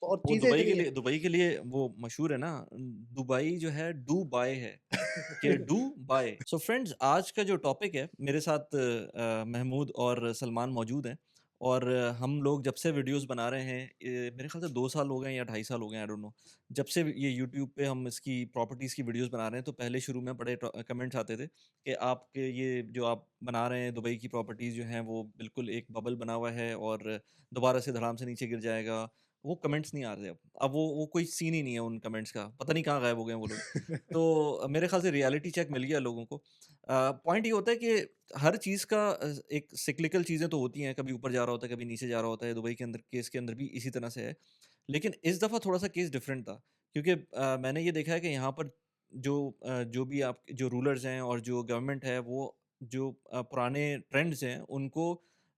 और वो चीज़ें इतनी दुबई के लिए वो मशहूर है ना, दुबई जो है डू बाय है, कि डू बाय। सो फ्रेंड्स, आज का जो टॉपिक है, मेरे साथ महमूद और सलमान मौजूद हैं। और हम लोग जब से वीडियोस बना रहे हैं, मेरे ख्याल से 2 साल हो गए हैं या 2.5 साल हो गए हैं, आई डोंट नो। जब से ये यूट्यूब पे हम इसकी प्रॉपर्टीज़ की वीडियोस बना रहे हैं, तो पहले शुरू में बड़े कमेंट्स आते थे कि आपके ये जो आप बना रहे हैं दुबई की प्रॉपर्टीज़ जो हैं, वो बिल्कुल एक बबल बना हुआ है और दोबारा से धड़ाम से नीचे गिर जाएगा। वो कमेंट्स नहीं आ रहे अब। अब वो कोई सीन ही नहीं है उन कमेंट्स का, पता नहीं कहाँ गायब हो गए हैं वो लोग। तो मेरे ख़्याल से रियलिटी चेक मिल गया लोगों को। पॉइंट ये होता है कि हर चीज़ का एक सिक्लिकल चीज़ें तो होती हैं, कभी ऊपर जा रहा होता है, कभी नीचे जा रहा होता है। दुबई के अंदर केस के अंदर भी इसी तरह से है। लेकिन इस दफ़ा थोड़ा-सा केस डिफरेंट था, क्योंकि मैंने ये देखा है कि यहाँ पर जो भी आप जो रूलर्स हैं और जो गवर्नमेंट है, वो जो पुराने ट्रेंड्स हैं, उनको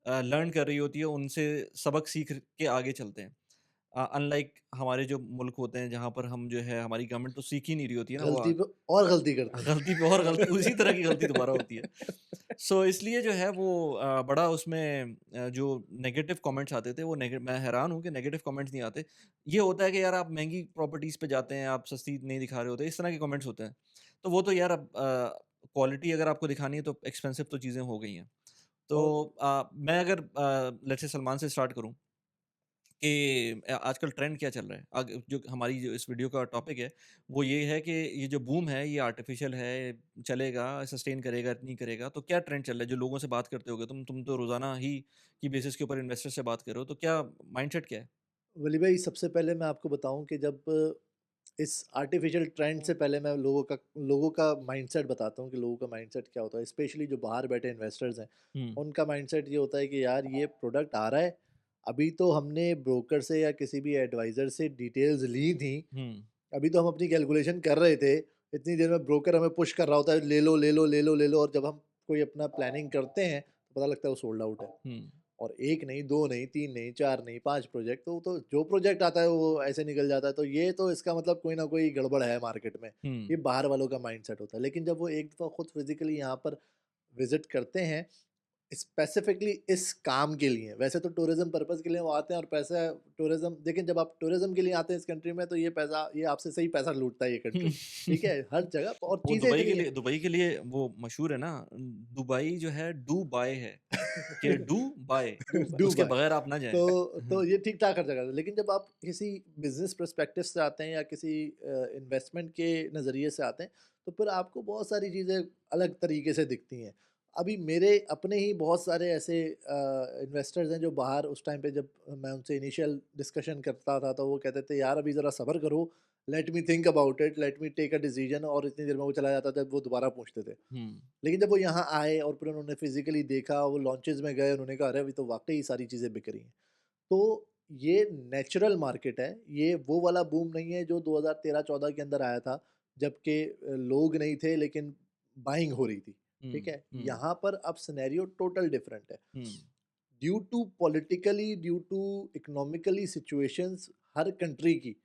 लर्न कर रही होती है, उनसे सबक सीख के आगे चलते हैं। अनलाइक हमारे जो मुल्क होते हैं, जहाँ पर हम जो है, हमारी गवर्नमेंट तो सीख ही नहीं रही होती है ना, वो गलती पे और गलती करते गलती पे और गलती, उसी तरह की गलती दोबारा होती है। हैं। सो इसलिए जो है वो बड़ा उसमें जो नेगेटिव कमेंट्स आते थे, वो मैं हैरान हूँ कि नेगेटिव कमेंट्स नहीं आते। ये होता है कि यार आप महँगी प्रॉपर्टीज़ पे जाते हैं, आप सस्ती नहीं दिखा रहे होते, इस तरह के कमेंट्स होते हैं। तो वो तो यार अब क्वालिटी अगर आपको दिखानी है तो एक्सपेंसिव तो चीज़ें हो गई हैं। तो और मैं अगर लेट्स से सलमान से स्टार्ट करूँ कि आजकल ट्रेंड क्या चल रहा है? जो हमारी जो इस वीडियो का टॉपिक है, वो ये है कि ये जो बूम है, ये आर्टिफ़िशियल है, चलेगा, सस्टेन करेगा, नहीं करेगा? तो क्या ट्रेंड चल रहा है? जो लोगों से बात करते होगे तुम तो रोज़ाना ही की बेसिस के ऊपर इन्वेस्टर से बात कर रहे हो, तो क्या माइंडसेट क्या है? वली भाई, सबसे पहले मैं आपको बताऊँ कि जब इस आर्टिफ़िशियल ट्रेंड से पहले मैं लोगों का माइंडसेट बताता हूँ कि लोगों का माइंडसेट क्या होता है। स्पेशली जो बाहर बैठे इन्वेस्टर्स हैं, हुँ, उनका माइंडसेट ये होता है कि यार ये प्रोडक्ट आ रहा है, अभी तो हमने ब्रोकर से या किसी भी एडवाइज़र से डिटेल्स ली थी, हुँ, अभी तो हम अपनी कैलकुलेशन कर रहे थे, इतनी देर में ब्रोकर हमें पुश कर रहा होता है, ले लो, ले लो, ले लो, ले लो, और जब हम कोई अपना प्लानिंग करते हैं, तो पता लगता है वो सोल्ड आउट है। हुँ, और 1 नहीं, 2 नहीं, 3 नहीं, 4 नहीं, 5 प्रोजेक्ट, तो जो प्रोजेक्ट आता है वो ऐसे निकल जाता है। तो ये तो इसका मतलब कोई ना कोई गड़बड़ है मार्केट में। हुँ, ये बाहर वालों का माइंडसेट होता है। लेकिन जब वो एक दफ़ा खुद फिज़िकली यहाँ पर विज़िट करते हैं, स्पेसिफिकली इस काम के लिए, वैसे तो टूरिज्म पर्पस के लिए वो आते हैं और पैसा टूरिज्म, लेकिन जब आप टूरिज्म के लिए आते हैं इस कंट्री में, तो ये आपसे सही पैसा लूटता है ये हुँ। कंट्री, ठीक है? हर जगह और वो चीज़ें इतनी हैं। दुबई के लिए वो मशहूर है ना, दुबई जो है डू बाय है, कि डू बाय, उसके डूबाई। बगैर आप ना जाएँ। तो ये ठीक-ठाक हर जगह है। लेकिन जब आप किसी बिज़नेस पर्सपेक्टिव से आते हैं या किसी इन्वेस्टमेंट के नज़रिए से आते हैं, तो फिर आपको बहुत सारी चीज़ें अलग तरीके से दिखती हैं। अभी मेरे अपने ही बहुत सारे ऐसे इन्वेस्टर्स हैं जो बाहर, उस टाइम पे जब मैं उनसे इनिशियल डिस्कशन करता था, तो वो कहते थे, "यार अभी ज़रा सब्र करो, let me think about it, let me take a decision", और इतनी देर में वो चला जाता था, वो दोबारा पूछते थे। हुँ, लेकिन जब वो यहाँ आए और फिर उन्होंने फिज़िकली देखा, वो लॉन्चेज़ में गए, उन्होंने कहा, "अरे! अभी तो वाक़ई सारी चीज़ें बिक रही हैं।" तो ये नेचुरल मार्केट है, ये वो वाला बूम नहीं है जो 2013-14 के अंदर आया था, जबकि लोग नहीं थे लेकिन बाइंग हो रही थी, ठीक हुँ, है? हुँ, यहाँ पर अब सिनेरियो टोटल डिफरेंट है। हुँ, due to politically, due to economically situations हर कंट्री की,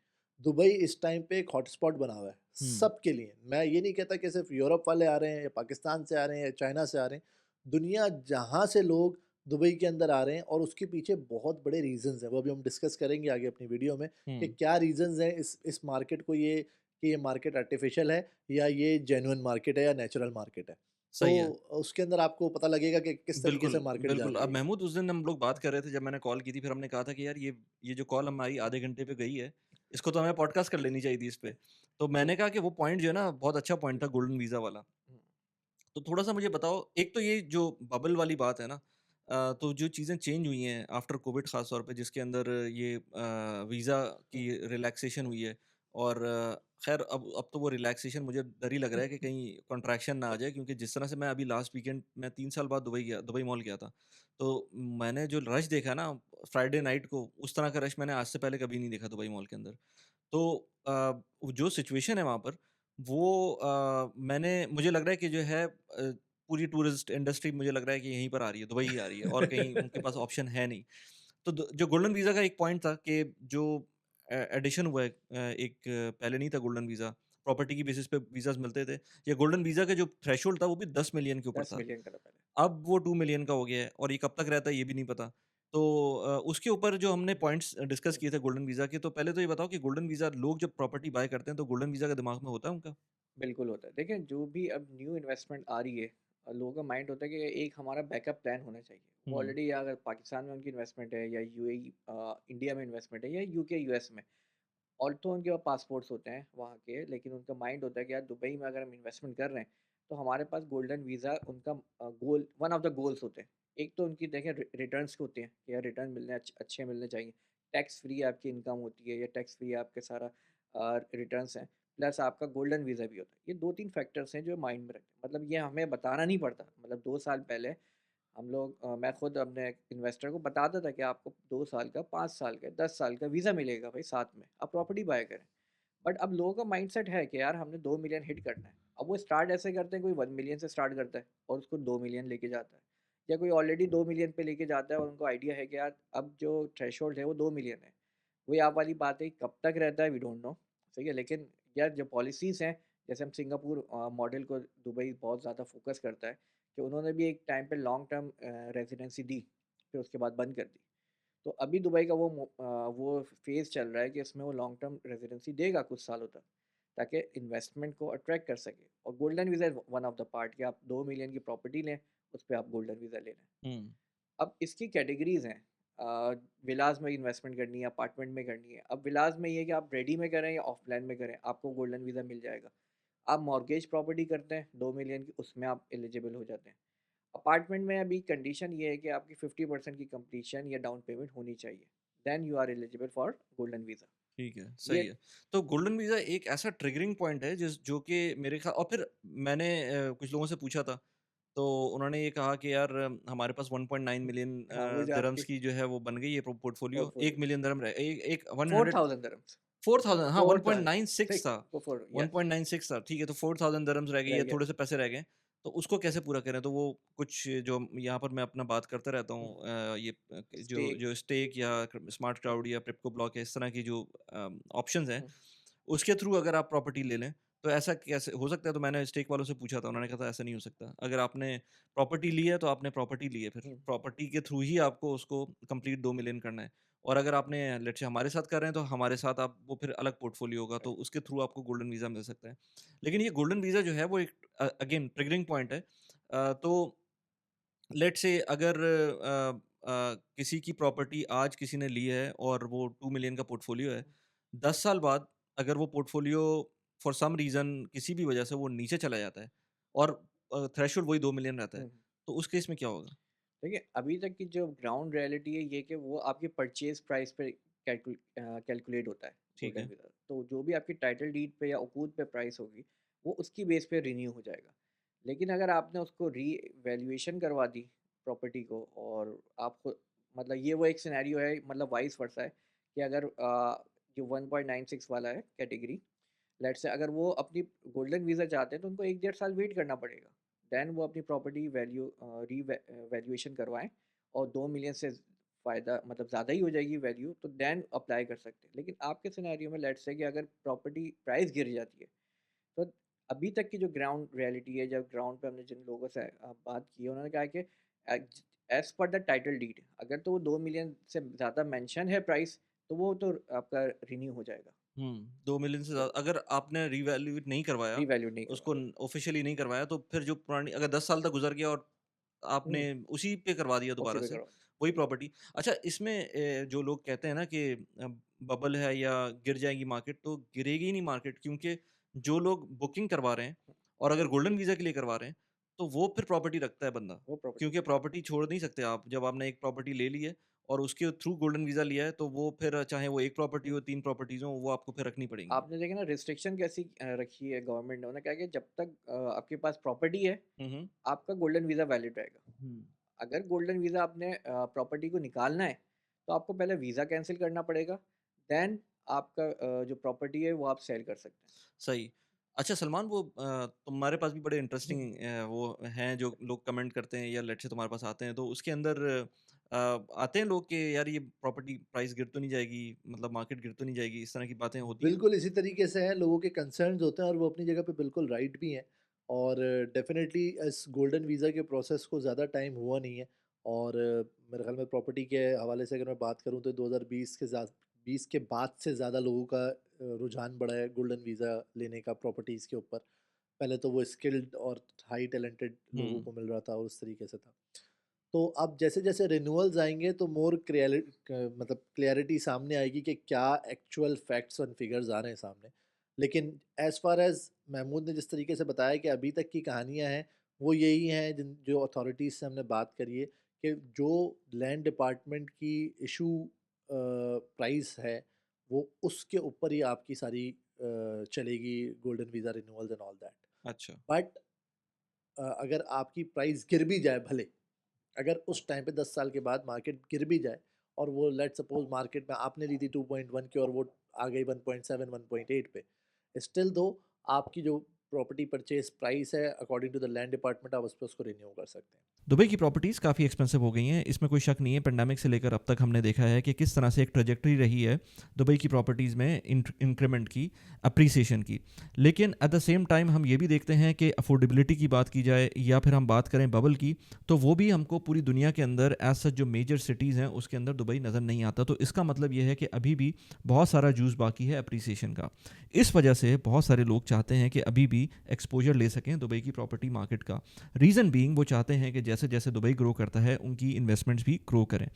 दुबई इस टाइम पे एक हॉटस्पॉट बना हुआ है, हुँ, सबके लिए। मैं ये नहीं कहता कि सिर्फ यूरोप वाले आ रहे हैं या पाकिस्तान से आ रहे हैं या चाइना से आ रहे हैं। दुनिया जहाँ से लोग दुबई के अंदर आ रहे हैं, और उसके पीछे बहुत बड़े रीज़न्स हैं, वो अभी हम डिस्कस करेंगे आगे अपनी वीडियो में कि हुँ, क्या रीज़न्स हैं इस मार्केट को, ये कि ये मार्केट आर्टिफ़िशियल है या ये जेन्युइन मार्केट है या नेचुरल मार्केट है। तो सही है। उसके अंदर आपको पता लगेगा कि किस तरीके बिल्कुल, से मार्केट जा बिल्कुल। रही अब है। महमूद, उस दिन हम लोग बात कर रहे थे जब मैंने कॉल की थी, फिर हमने कहा था कि यार ये जो कॉल हमारी आधे घंटे पे गई है, इसको तो हमें पॉडकास्ट कर लेनी चाहिए थी इस पे। तो मैंने कहा कि वो पॉइंट जो है ना, बहुत अच्छा पॉइंट था गोल्डन वीज़ा वाला। तो थोड़ा-सा मुझे बताओ, एक तो ये जो बबल वाली बात है ना, तो जो चीज़ें चेंज हुई हैं आफ्टर कोविड ख़ास तौर पे, जिसके अंदर ये वीज़ा की रिलैक्सेशन हुई है। और ख़ैर अब तो वो रिलैक्सेशन मुझे डर ही लग रहा है कि कहीं कॉन्ट्रैक्शन ना आ जाए, क्योंकि जिस तरह से मैं अभी लास्ट वीकेंड मैं 3 साल बाद दुबई मॉल गया था। तो मैंने जो रश देखा ना फ्राइडे नाइट को, उस तरह का रश मैंने आज से पहले कभी नहीं देखा दुबई मॉल के अंदर। तो जो सिचुएशन है वहाँ पर, वो मुझे लग रहा है कि जो है पूरी टूरिस्ट इंडस्ट्री, मुझे लग रहा है कि यहीं पर आ रही है, दुबई ही आ रही है, और कहीं उनके पास ऑप्शन है नहीं। तो जो गोल्डन वीज़ा का एक पॉइंट था कि जो एडिशन हुआ है, पहले नहीं था गोल्डन वीज़ा, प्रॉपर्टी की बेसिस पे वीज़ाज़ मिलते थे। ये गोल्डन वीज़ा का जो थ्रेशोल्ड था, वो भी 10 मिलियन के ऊपर 10 था। मिलियन का था पहले। अब वो 2 मिलियन का हो गया है, और ये कब तक रहता है ये भी नहीं पता। तो उसके ऊपर जो हमने पॉइंट्स डिस्कस किए थे गोल्डन वीज़ा के, तो पहले तो ये बताओ कि गोल्डन वीज़ा लोग जब प्रॉपर्टी बाय करते हैं, तो गोल्डन वीज़ा का दिमाग में होता है उनका? बिल्कुल होता है। देखिए, जो भी अब न्यू इन्वेस्टमेंट आ रही है, लोगों का माइंड होता है कि एक हमारा बैकअप प्लान होना चाहिए। वो हुँ, ऑलरेडी अगर पाकिस्तान में उनकी इन्वेस्टमेंट है या यूएई इंडिया में इन्वेस्टमेंट है या यूके यूएस में, और तो उनके पास पासपोर्ट्स होते हैं वहाँ के, लेकिन उनका माइंड होता है कि यार दुबई में अगर हम इन्वेस्टमेंट कर रहे हैं, तो हमारे पास गोल्डन वीज़ा उनका गोल, वन ऑफ द गोल्स होते हैं। एक तो उनकी देखें रिटर्न्स के होते हैं कि यार रिटर्न मिलने अच्छे मिलने चाहिए। टैक्स फ्री आपकी इनकम होती है या टैक्स फ्री आपके सारा रिटर्न्स हैं, प्लस आपका गोल्डन वीज़ा भी होता है। ये 2-3 फैक्टर्स हैं जो माइंड में रखते हैं। मतलब ये हमें बताना नहीं पड़ता। मतलब 2 साल पहले हम लोग मैं खुद अपने इन्वेस्टर को बताता था कि आपको 2 साल का, 5 साल का, 10 साल का वीज़ा मिलेगा भाई साथ में, आप प्रॉपर्टी बाय करें। बट अब लोगों का माइंडसेट है कि यार हमने 2 मिलियन हिट करना है। अब वो स्टार्ट ऐसे करते हैं, कोई 1 मिलियन से स्टार्ट करता है और उसको 2 मिलियन लेके जाता है। या कोई ऑलरेडी 2 मिलियन पे लेके जाता है और उनको आइडिया है कि यार अब जो थ्रेशोल्ड है वो 2 मिलियन है। वही आप वाली बात है, कब तक रहता है वी डोंट नो, सही है। लेकिन यार जो पॉलिसीज़ हैं, जैसे हम सिंगापुर मॉडल को दुबई बहुत ज़्यादा फोकस करता है कि उन्होंने भी एक टाइम पे लॉन्ग टर्म रेजिडेंसी दी, फिर उसके बाद बंद कर दी। तो अभी दुबई का वो फ़ेज़ चल रहा है कि इसमें वो लॉन्ग टर्म रेजिडेंसी देगा कुछ सालों तक, ताकि इन्वेस्टमेंट को अट्रैक्ट कर सके। और golden visa is one of the part कि आप 2 मिलियन की प्रॉपर्टी लें, उस पे आप गोल्डन वीज़ा ले लें। हुँ, अब इसकी कैटेगरीज़ हैं, विलाज़ में इन्वेस्टमेंट करनी है, अपार्टमेंट में करनी है। अब विलाज़ में ये है कि आप रेडी में करें या ऑफ़लाइन में करें, आपको गोल्डन वीज़ा मिल जाएगा। आप मॉर्गेज प्रॉपर्टी करते हैं 2 मिलियन की, उसमें आप एलिजिबल हो जाते हैं। अपार्टमेंट में अभी कंडीशन ये है कि आपकी 50% की कंप्लीशन या डाउन पेमेंट होनी चाहिए, then you are eligible for golden visa. ठीक है, ये सही है। तो गोल्डन वीज़ा एक ऐसा ट्रिगरिंग पॉइंट है जो कि मेरे ख़्याल और फिर मैंने कुछ लोगों से पूछा था, तो उन्होंने ये कहा कि यार हमारे पास 1.9 मिलियन हाँ, वो जो आपकी दिरहम्स की जो है वो बन गई है पोर्टफोलियो, पोर्टफोलियो 1 मिलियन दिरहम रह ए एक 100 4000 दिरहम्स, 4000 हाँ, 1.96 4,6 था, वो 4 यस 1.96 था, ठीक है, तो 4000 दिरहम्स रह गई रह है, गया। थोड़े से पैसे रह गए, तो उसको कैसे पूरा करें? तो वो कुछ जो यहाँ पर मैं अपना बात करता रहता हूँ ये जो स्टेक। जो स्टेक या स्मार्ट क्राउड या प्रेपको ब्लॉक है, इस तरह की जो ऑप्शंस हैं, हुँ, उसके थ्रू अगर आप प्रॉपर्टी ले लें, तो ऐसा कैसे हो सकता है? तो मैंने स्टेक वालों से पूछा था, उन्होंने कहा था ऐसा नहीं हो सकता। अगर आपने प्रॉपर्टी ली है, तो आपने प्रॉपर्टी ली है, फिर हुँ, प्रॉपर्टी के थ्रू ही आपको उसको कंप्लीट 2 मिलियन करना है। और अगर आपने लेट्स से हमारे साथ कर रहे हैं, तो हमारे साथ आप वो फिर अलग पोर्टफोलियो होगा, तो राइट। उसके थ्रू आपको गोल्डन वीज़ा मिल सकता है। लेकिन ये गोल्डन वीज़ा जो है वो एक अगेन ट्रिगरिंग पॉइंट है। तो लेट्स से अगर किसी की प्रॉपर्टी आज किसी ने ली है और वो 2 मिलियन का पोर्टफोलियो है, 10 साल बाद अगर वो पोर्टफोलियो फॉर सम रीज़न किसी भी वजह से वो नीचे चला जाता है और थ्रेशोल्ड वही 2 मिलियन रहता है, हुँ। तो उस केस में क्या होगा? देखिए, अभी तक की जो ग्राउंड रियलिटी है ये कि वो आपकी परचेज़ प्राइस पे कैलकुलेट होता है ठीक गोल्डन है। वीज़ा। तो जो भी आपकी टाइटल डीड पे या उकूद पे प्राइस होगी, वो उसकी बेस पे रिन्यू हो जाएगा। लेकिन अगर आपने उसको री-वैल्यूएशन करवा दी प्रॉपर्टी को, और आपको मतलब ये वो एक सिनेरियो है, मतलब वाइस वर्सा है कि अगर जो 1.96 वाला है कैटेगरी, लेट्स से अगर वो अपनी गोल्डन वीज़ा चाहते हैं तो उनको 1 डेढ़ साल वेट करना पड़ेगा। देन वो अपनी प्रॉपर्टी वैल्यूएशन करवाएँ और 2 मिलियन से फ़ायदा मतलब ज़्यादा ही हो जाएगी वैल्यू, तो देन अप्लाई कर सकते हैं। लेकिन आपके सिनेरियो में लेट्स से कि अगर प्रॉपर्टी प्राइस गिर जाती है, तो अभी तक की जो ग्राउंड रियलिटी है, जब ग्राउंड पे हमने जिन लोगों से बात की है, उन्होंने कहा कि as per the title deed अगर तो वो 2 मिलियन से ज़्यादा मेंशन है प्राइस, तो वो तो आपका रिन्यू हो जाएगा। 2 मिलियन से ज़्यादा अगर आपने रिवैल्यूएट नहीं करवाया, रीवैल्यू नहीं उसको करवाया। ऑफ़िशियली नहीं करवाया, तो फिर जो पुरानी अगर 10 साल तक गुज़र गया और आपने हुँ, उसी पे करवा दिया उसी दोबारा पे से, करवा। वही प्रॉपर्टी। अच्छा इसमें जो लोग कहते हैं ना कि बबल है या गिर जाएगी मार्केट, तो गिरेगी ही नहीं मार्केट क्योंकि जो लोग बुकिंग करवा रहे हैं और अगर गोल्डन वीज़ा के लिए करवा रहे हैं, तो वो फिर प्रॉपर्टी रखता है बंदा। वो प्रॉपर्टी क्योंकि प्रॉपर्टी छोड़ नहीं सकते आप, जब आपने एक प्रॉपर्टी ले ली है और उसके थ्रू गोल्डन वीज़ा लिया है, तो वो फिर चाहे वो 1 प्रॉपर्टी हुँ, हो, 3 प्रॉपर्टीज़ हों, वो आपको फिर रखनी पड़ेंगी। आपने देखा ना रिस्ट्रिक्शन कैसी रखी है गवर्नमेंट ने। उन्होंने कहा कि जब तक आपके पास प्रॉपर्टी है, हुँ, हुँ। आपका गोल्डन वीज़ा वैलिड रहेगा। हुँ। अगर गोल्डन वीज़ा आपने प्रॉपर्टी को निकालना है, तो आपको पहले वीज़ा कैंसल करना पड़ेगा, देन आपका जो प्रॉपर्टी है वो आप सेल कर सकते हैं। सही। अच्छा सलमान वो तुम्हारे पास भी बड़े इंटरेस्टिंग वो हैं जो लोग कमेंट करते हैं या लेट्स से तुम्हारे पास आते हैं तो उसके अंदर आते हैं लोग कि यार ये प्रॉपर्टी प्राइस गिर तो नहीं जाएगी मतलब मार्केट गिर तो नहीं जाएगी इस तरह की बातें होती हैं? बिल्कुल इसी तरीके से है, लोगों के कंसर्न्स होते हैं और वो अपनी जगह पे बिल्कुल राइट भी हैं और डेफ़िनेटली इस गोल्डन वीज़ा के प्रोसेस को ज़्यादा टाइम हुआ नहीं है और मेरे ख्याल में प्रॉपर्टी के हवाले से अगर मैं बात करूँ तो 2020 के 20 के बाद से ज़्यादा लोगों का रुझान बढ़ा है गोल्डन वीज़ा लेने का प्रॉपर्टीज़ के ऊपर। पहले तो वो स्किल्ड और हाई टैलेंटेड लोगों हुँ। को मिल रहा था और उस तरीके से था। तो अब जैसे-जैसे रिन्यूअल्स आएँगे तो मोर मतलब क्लैरिटी सामने आएगी कि क्या एक्चुअल फैक्ट्स एंड फिगर्स आ रहे हैं सामने। लेकिन एज़ फ़ार एज़ महमूद ने जिस तरीके से बताया कि अभी तक की कहानियाँ हैं, वो यही हैं जिन जो अथॉरिटीज़ से हमने बात करी है कि जो लैंड डिपार्टमेंट की इश्यू प्राइस है, वो उसके ऊपर ही आपकी सारी चलेगी golden visa renewals and all that. अच्छा। बट अगर आपकी प्राइस गिर भी जाए भले, अगर उस टाइम पे 10 साल के बाद मार्केट गिर भी जाए और वो लेट्स सपोज़ मार्केट में आपने ली थी 2.1 की और वो आ गई 1.7 1.8 पे, स्टिल दो आपकी जो प्रॉपर्टी परचेज़ प्राइस है according to the land department आप उस पे उसको रिन्यू कर सकते हैं। दुबई की प्रॉपर्टीज़ काफ़ी एक्सपेंसिव हो गई हैं, इसमें कोई शक नहीं है। पेंडेमिक से लेकर अब तक हमने देखा है कि किस तरह से एक ट्रैजेक्टरी रही है दुबई की प्रॉपर्टीज़ में इंक्रीमेंट की, अप्रिसिएशन की। लेकिन एट द सेम टाइम हम ये भी देखते हैं कि अफोर्डेबिलिटी की बात की जाए या फिर हम बात करें बबल की, तो वो भी हमको पूरी दुनिया के अंदर एज़ सच जो मेजर सिटीज़ हैं, उसके अंदर दुबई नज़र नहीं आता। तो इसका मतलब ये है कि अभी भी बहुत सारा जूस बाकी है अप्रिसिएशन का। इस वजह से बहुत सारे लोग चाहते हैं कि अभी भी एक्सपोज़र ले सकें दुबई की प्रॉपर्टी मार्केट का। रीज़न बीइंग वो चाहते हैं कि जैसे जैसे दुबई ग्रो करता है उनकी इन्वेस्टमेंट्स भी ग्रो करें।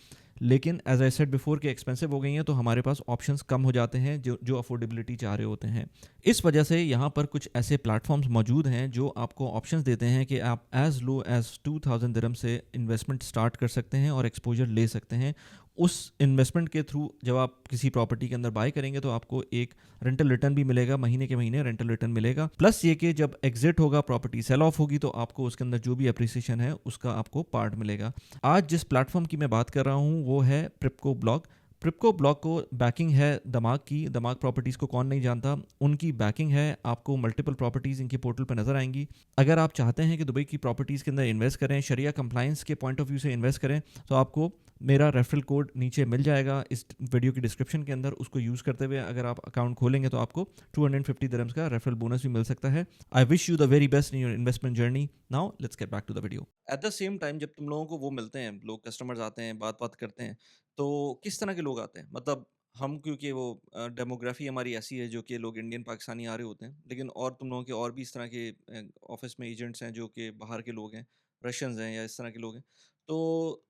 लेकिन एज आई सेड बिफोर कि एक्सपेंसिव हो गई हैं तो हमारे पास ऑप्शंस कम हो जाते हैं जो जो अफोर्डेबिलिटी चाह रहे होते हैं। इस वजह से यहाँ पर कुछ ऐसे प्लेटफॉर्म्स मौजूद हैं जो आपको ऑप्शंस देते हैं कि आप एज लो एज 2000 दिरहम से इन्वेस्टमेंट स्टार्ट कर सकते हैं और एक्सपोजर ले सकते हैं। उस इन्वेस्टमेंट के थ्रू जब आप किसी प्रॉपर्टी के अंदर बाय करेंगे तो आपको एक रेंटल रिटर्न भी मिलेगा, महीने के महीने रेंटल रिटर्न मिलेगा। प्लस ये कि जब एग्जिट होगा, प्रॉपर्टी सेल ऑफ होगी, तो आपको उसके अंदर जो भी अप्रिसिएशन है उसका आपको पार्ट मिलेगा। आज जिस प्लेटफॉर्म की मैं बात कर रहा हूँ वो है प्रिपको ब्लॉक। प्रिपको ब्लॉक को बैकिंग है दमाग की। दमाग प्रॉपर्टीज़ को कौन नहीं जानता, उनकी बैकिंग है। आपको मल्टीपल प्रॉपर्टीज़ इनके पोर्टल पर नजर आएंगी। अगर आप चाहते हैं कि दुबई की प्रॉपर्टीज़ के अंदर इन्वेस्ट करें, शरिया कंप्लाइंस के पॉइंट ऑफ व्यू से इन्वेस्ट करें, तो आपको मेरा रेफरल कोड नीचे मिल जाएगा इस वीडियो की डिस्क्रिप्शन के अंदर। उसको यूज़ करते हुए अगर आप अकाउंट खोलेंगे तो आपको 250 दिरहम्स का रेफरल बोनस भी मिल सकता है। I wish you the very best in your investment journey. Now let's get back to the video. At the same time जब तुम लोगों को वो मिलते हैं, लोग कस्टमर्स आते हैं, बात बात करते हैं, तो किस तरह के लोग आते हैं? मतलब हम क्योंकि वो डेमोग्राफी हमारी ऐसी है जो कि लोग इंडियन पाकिस्तानी आ रहे होते हैं, लेकिन और तुम लोगों के और भी इस तरह के ऑफिस में एजेंट्स हैं जो कि बाहर के लोग हैं, रशियंस हैं या इस तरह के लोग हैं। तो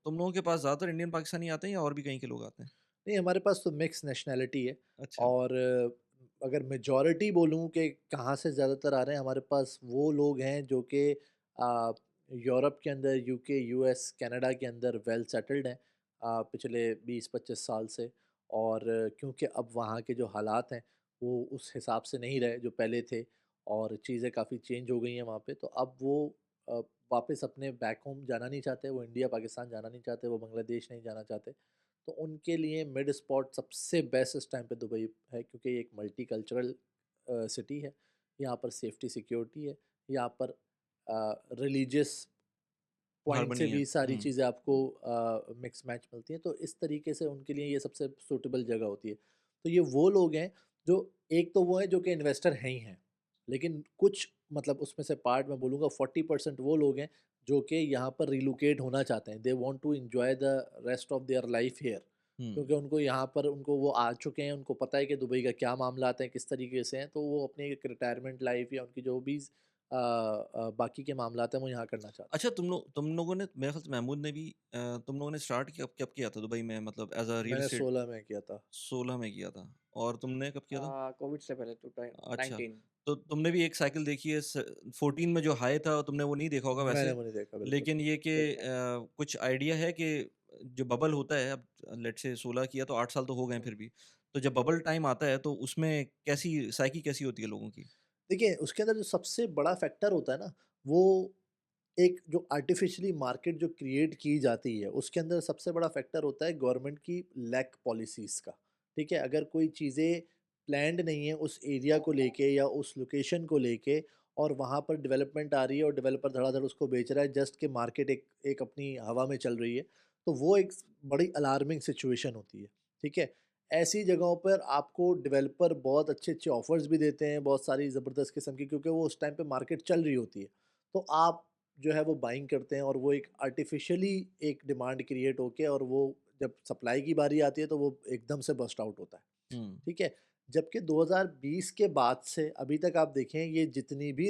तुम लोगों के पास ज़्यादातर इंडियन पाकिस्तानी आते हैं या और भी कहीं के लोग आते हैं? नहीं, हमारे पास तो मिक्स नेशनैलिटी है अच्छा। और अगर मेजॉरिटी बोलूँ कि कहाँ से ज़्यादातर आ रहे हैं, हमारे पास वो लोग हैं जो कि यूरोप के अंदर, यूके, यूएस, कनाडा के अंदर वेल सेटल्ड हैं पिछले 20-25 साल से। और क्योंकि अब वहाँ के जो हालात हैं, वो उस हिसाब से नहीं रहे जो पहले थे और चीज़ें काफ़ी चेंज हो गई हैं वहाँ पे। तो अब वो अ, वापस अपने बैक होम जाना नहीं चाहते, वो इंडिया, पाकिस्तान जाना नहीं चाहते, वो बांग्लादेश नहीं जाना चाहते। तो उनके लिए मिड स्पॉट सबसे बेस्ट इस टाइम पे दुबई है क्योंकि ये एक मल्टी कल्चरल सिटी है। यहाँ पर सेफ्टी सिक्योरिटी है। यहाँ पर रिलीजियस पॉइंट से हार्मनी है। भी सारी हुँ। चीज़ें आपको मिक्स मैच मिलती हैं। तो इस तरीके से उनके लिए ये सबसे सूटेबल जगह होती है। तो ये वो लोग हैं जो, एक तो वो हैं जो कि इन्वेस्टर हैं ही हैं। लेकिन कुछ मतलब उसमें से पार्ट मैं बोलूँगा 40% वो लोग हैं जो कि यहाँ पर रिलोकेट होना चाहते हैं। They want to enjoy the rest of their life here. हुँ। क्योंकि उनको यहाँ पर उनको वो आ चुके हैं, उनको पता है कि दुबई का क्या मामलात हैं, किस तरीके से हैं, तो वो अपनी एक रिटायरमेंट लाइफ या उनकी जो भी बाकी के मामलात हैं वो यहाँ करना चाहते हैं। अच्छा, तुम लोगों ने मेरे ख़्याल से महमूद ने भी तुम लोगों ने स्टार्ट कब कब किया था दुबई में, मतलब एज़ अ रियल मैंने एस्टेट? 16 में किया था। 16 में किया था। और तुमने कब किया था? कोविड से पहले तो टाइम अच्छा, 19। तो तुमने भी एक साइकिल देखी है 14 में जो हाई था तुमने वो नहीं देखा होगा मैंने वैसे। वो नहीं देखा बिल्कुल। लेकिन ये कि देखा है। कुछ आइडिया है कि जो बबल होता है, अब लेट्स से 16 किया तो 8 साल तो हो गए हैं हुँ। फिर भी। तो जब बबल टाइम आता है तो उसमें कैसी साइकी कैसी होती है लोगों की? देखिए, उसके अंदर जो सबसे बड़ा फैक्टर होता है ना, वो एक जो आर्टिफ़िशियली मार्केट जो क्रिएट की जाती है, उसके अंदर सबसे बड़ा फैक्टर होता है गवर्नमेंट की लैक पॉलिसीज़ का, ठीक है? अगर कोई चीज़ें प्लान्ड नहीं है उस एरिया को लेके या उस लोकेशन को लेके और वहाँ पर डेवलपमेंट आ रही है और डेवलपर धड़ाधड़ उसको बेच रहा है जस्ट कि मार्केट एक एक अपनी हवा में चल रही है, तो वो एक बड़ी अलार्मिंग सिचुएशन होती है, ठीक है? ऐसी जगहों पर आपको डेवलपर बहुत अच्छे-अच्छे ऑफ़र्स भी देते हैं, बहुत सारी ज़बरदस्त किस्म की, क्योंकि वो उस टाइम पे मार्केट चल रही होती है। तो आप जो है वो बाइंग करते हैं और वो एक आर्टिफिशियली एक डिमांड क्रिएट होके और वो जब सप्लाई की बारी आती है तो वो एकदम से बस्ट आउट होता है। हुँ, ठीक है? जबकि 2020 के बाद से अभी तक आप देखें ये जितनी भी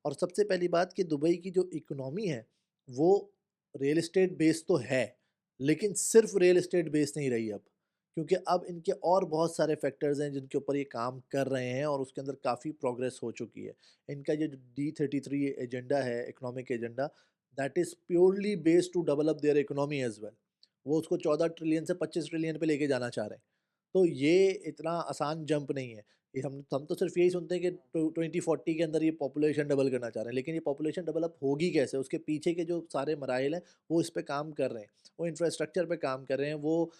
और सबसे पहली बात कि दुबई की जो इकोनॉमी है, वो रियल एस्टेट बेस्ड तो है, लेकिन सिर्फ़ रियल एस्टेट बेस्ड नहीं रही अब। क्योंकि अब इनके और बहुत सारे फैक्टर्स हैं जिनके ऊपर ये काम कर रहे हैं और उसके अंदर काफ़ी प्रोग्रेस हो चुकी है। इनका ये जो D33 एजेंडा है, economic agenda, that is purely based to develop their economy as well. वो उसको 14 ट्रिलियन से 25 ट्रिलियन पे लेके जाना चाह रहे हैं। तो ये इतना आसान जंप नहीं है। ये हम तो सिर्फ़ यही सुनते हैं कि 2040 के अंदर ये पॉपुलेशन डबल करना चाह रहे हैं, लेकिन ये पॉपुलेशन डेवलप होगी कैसे? उसके पीछे के जो सारे मराहिल हैं, वो इस पे काम कर रहे हैं। वो इंफ्रास्ट्रक्चर पे काम कर रहे हैं, वो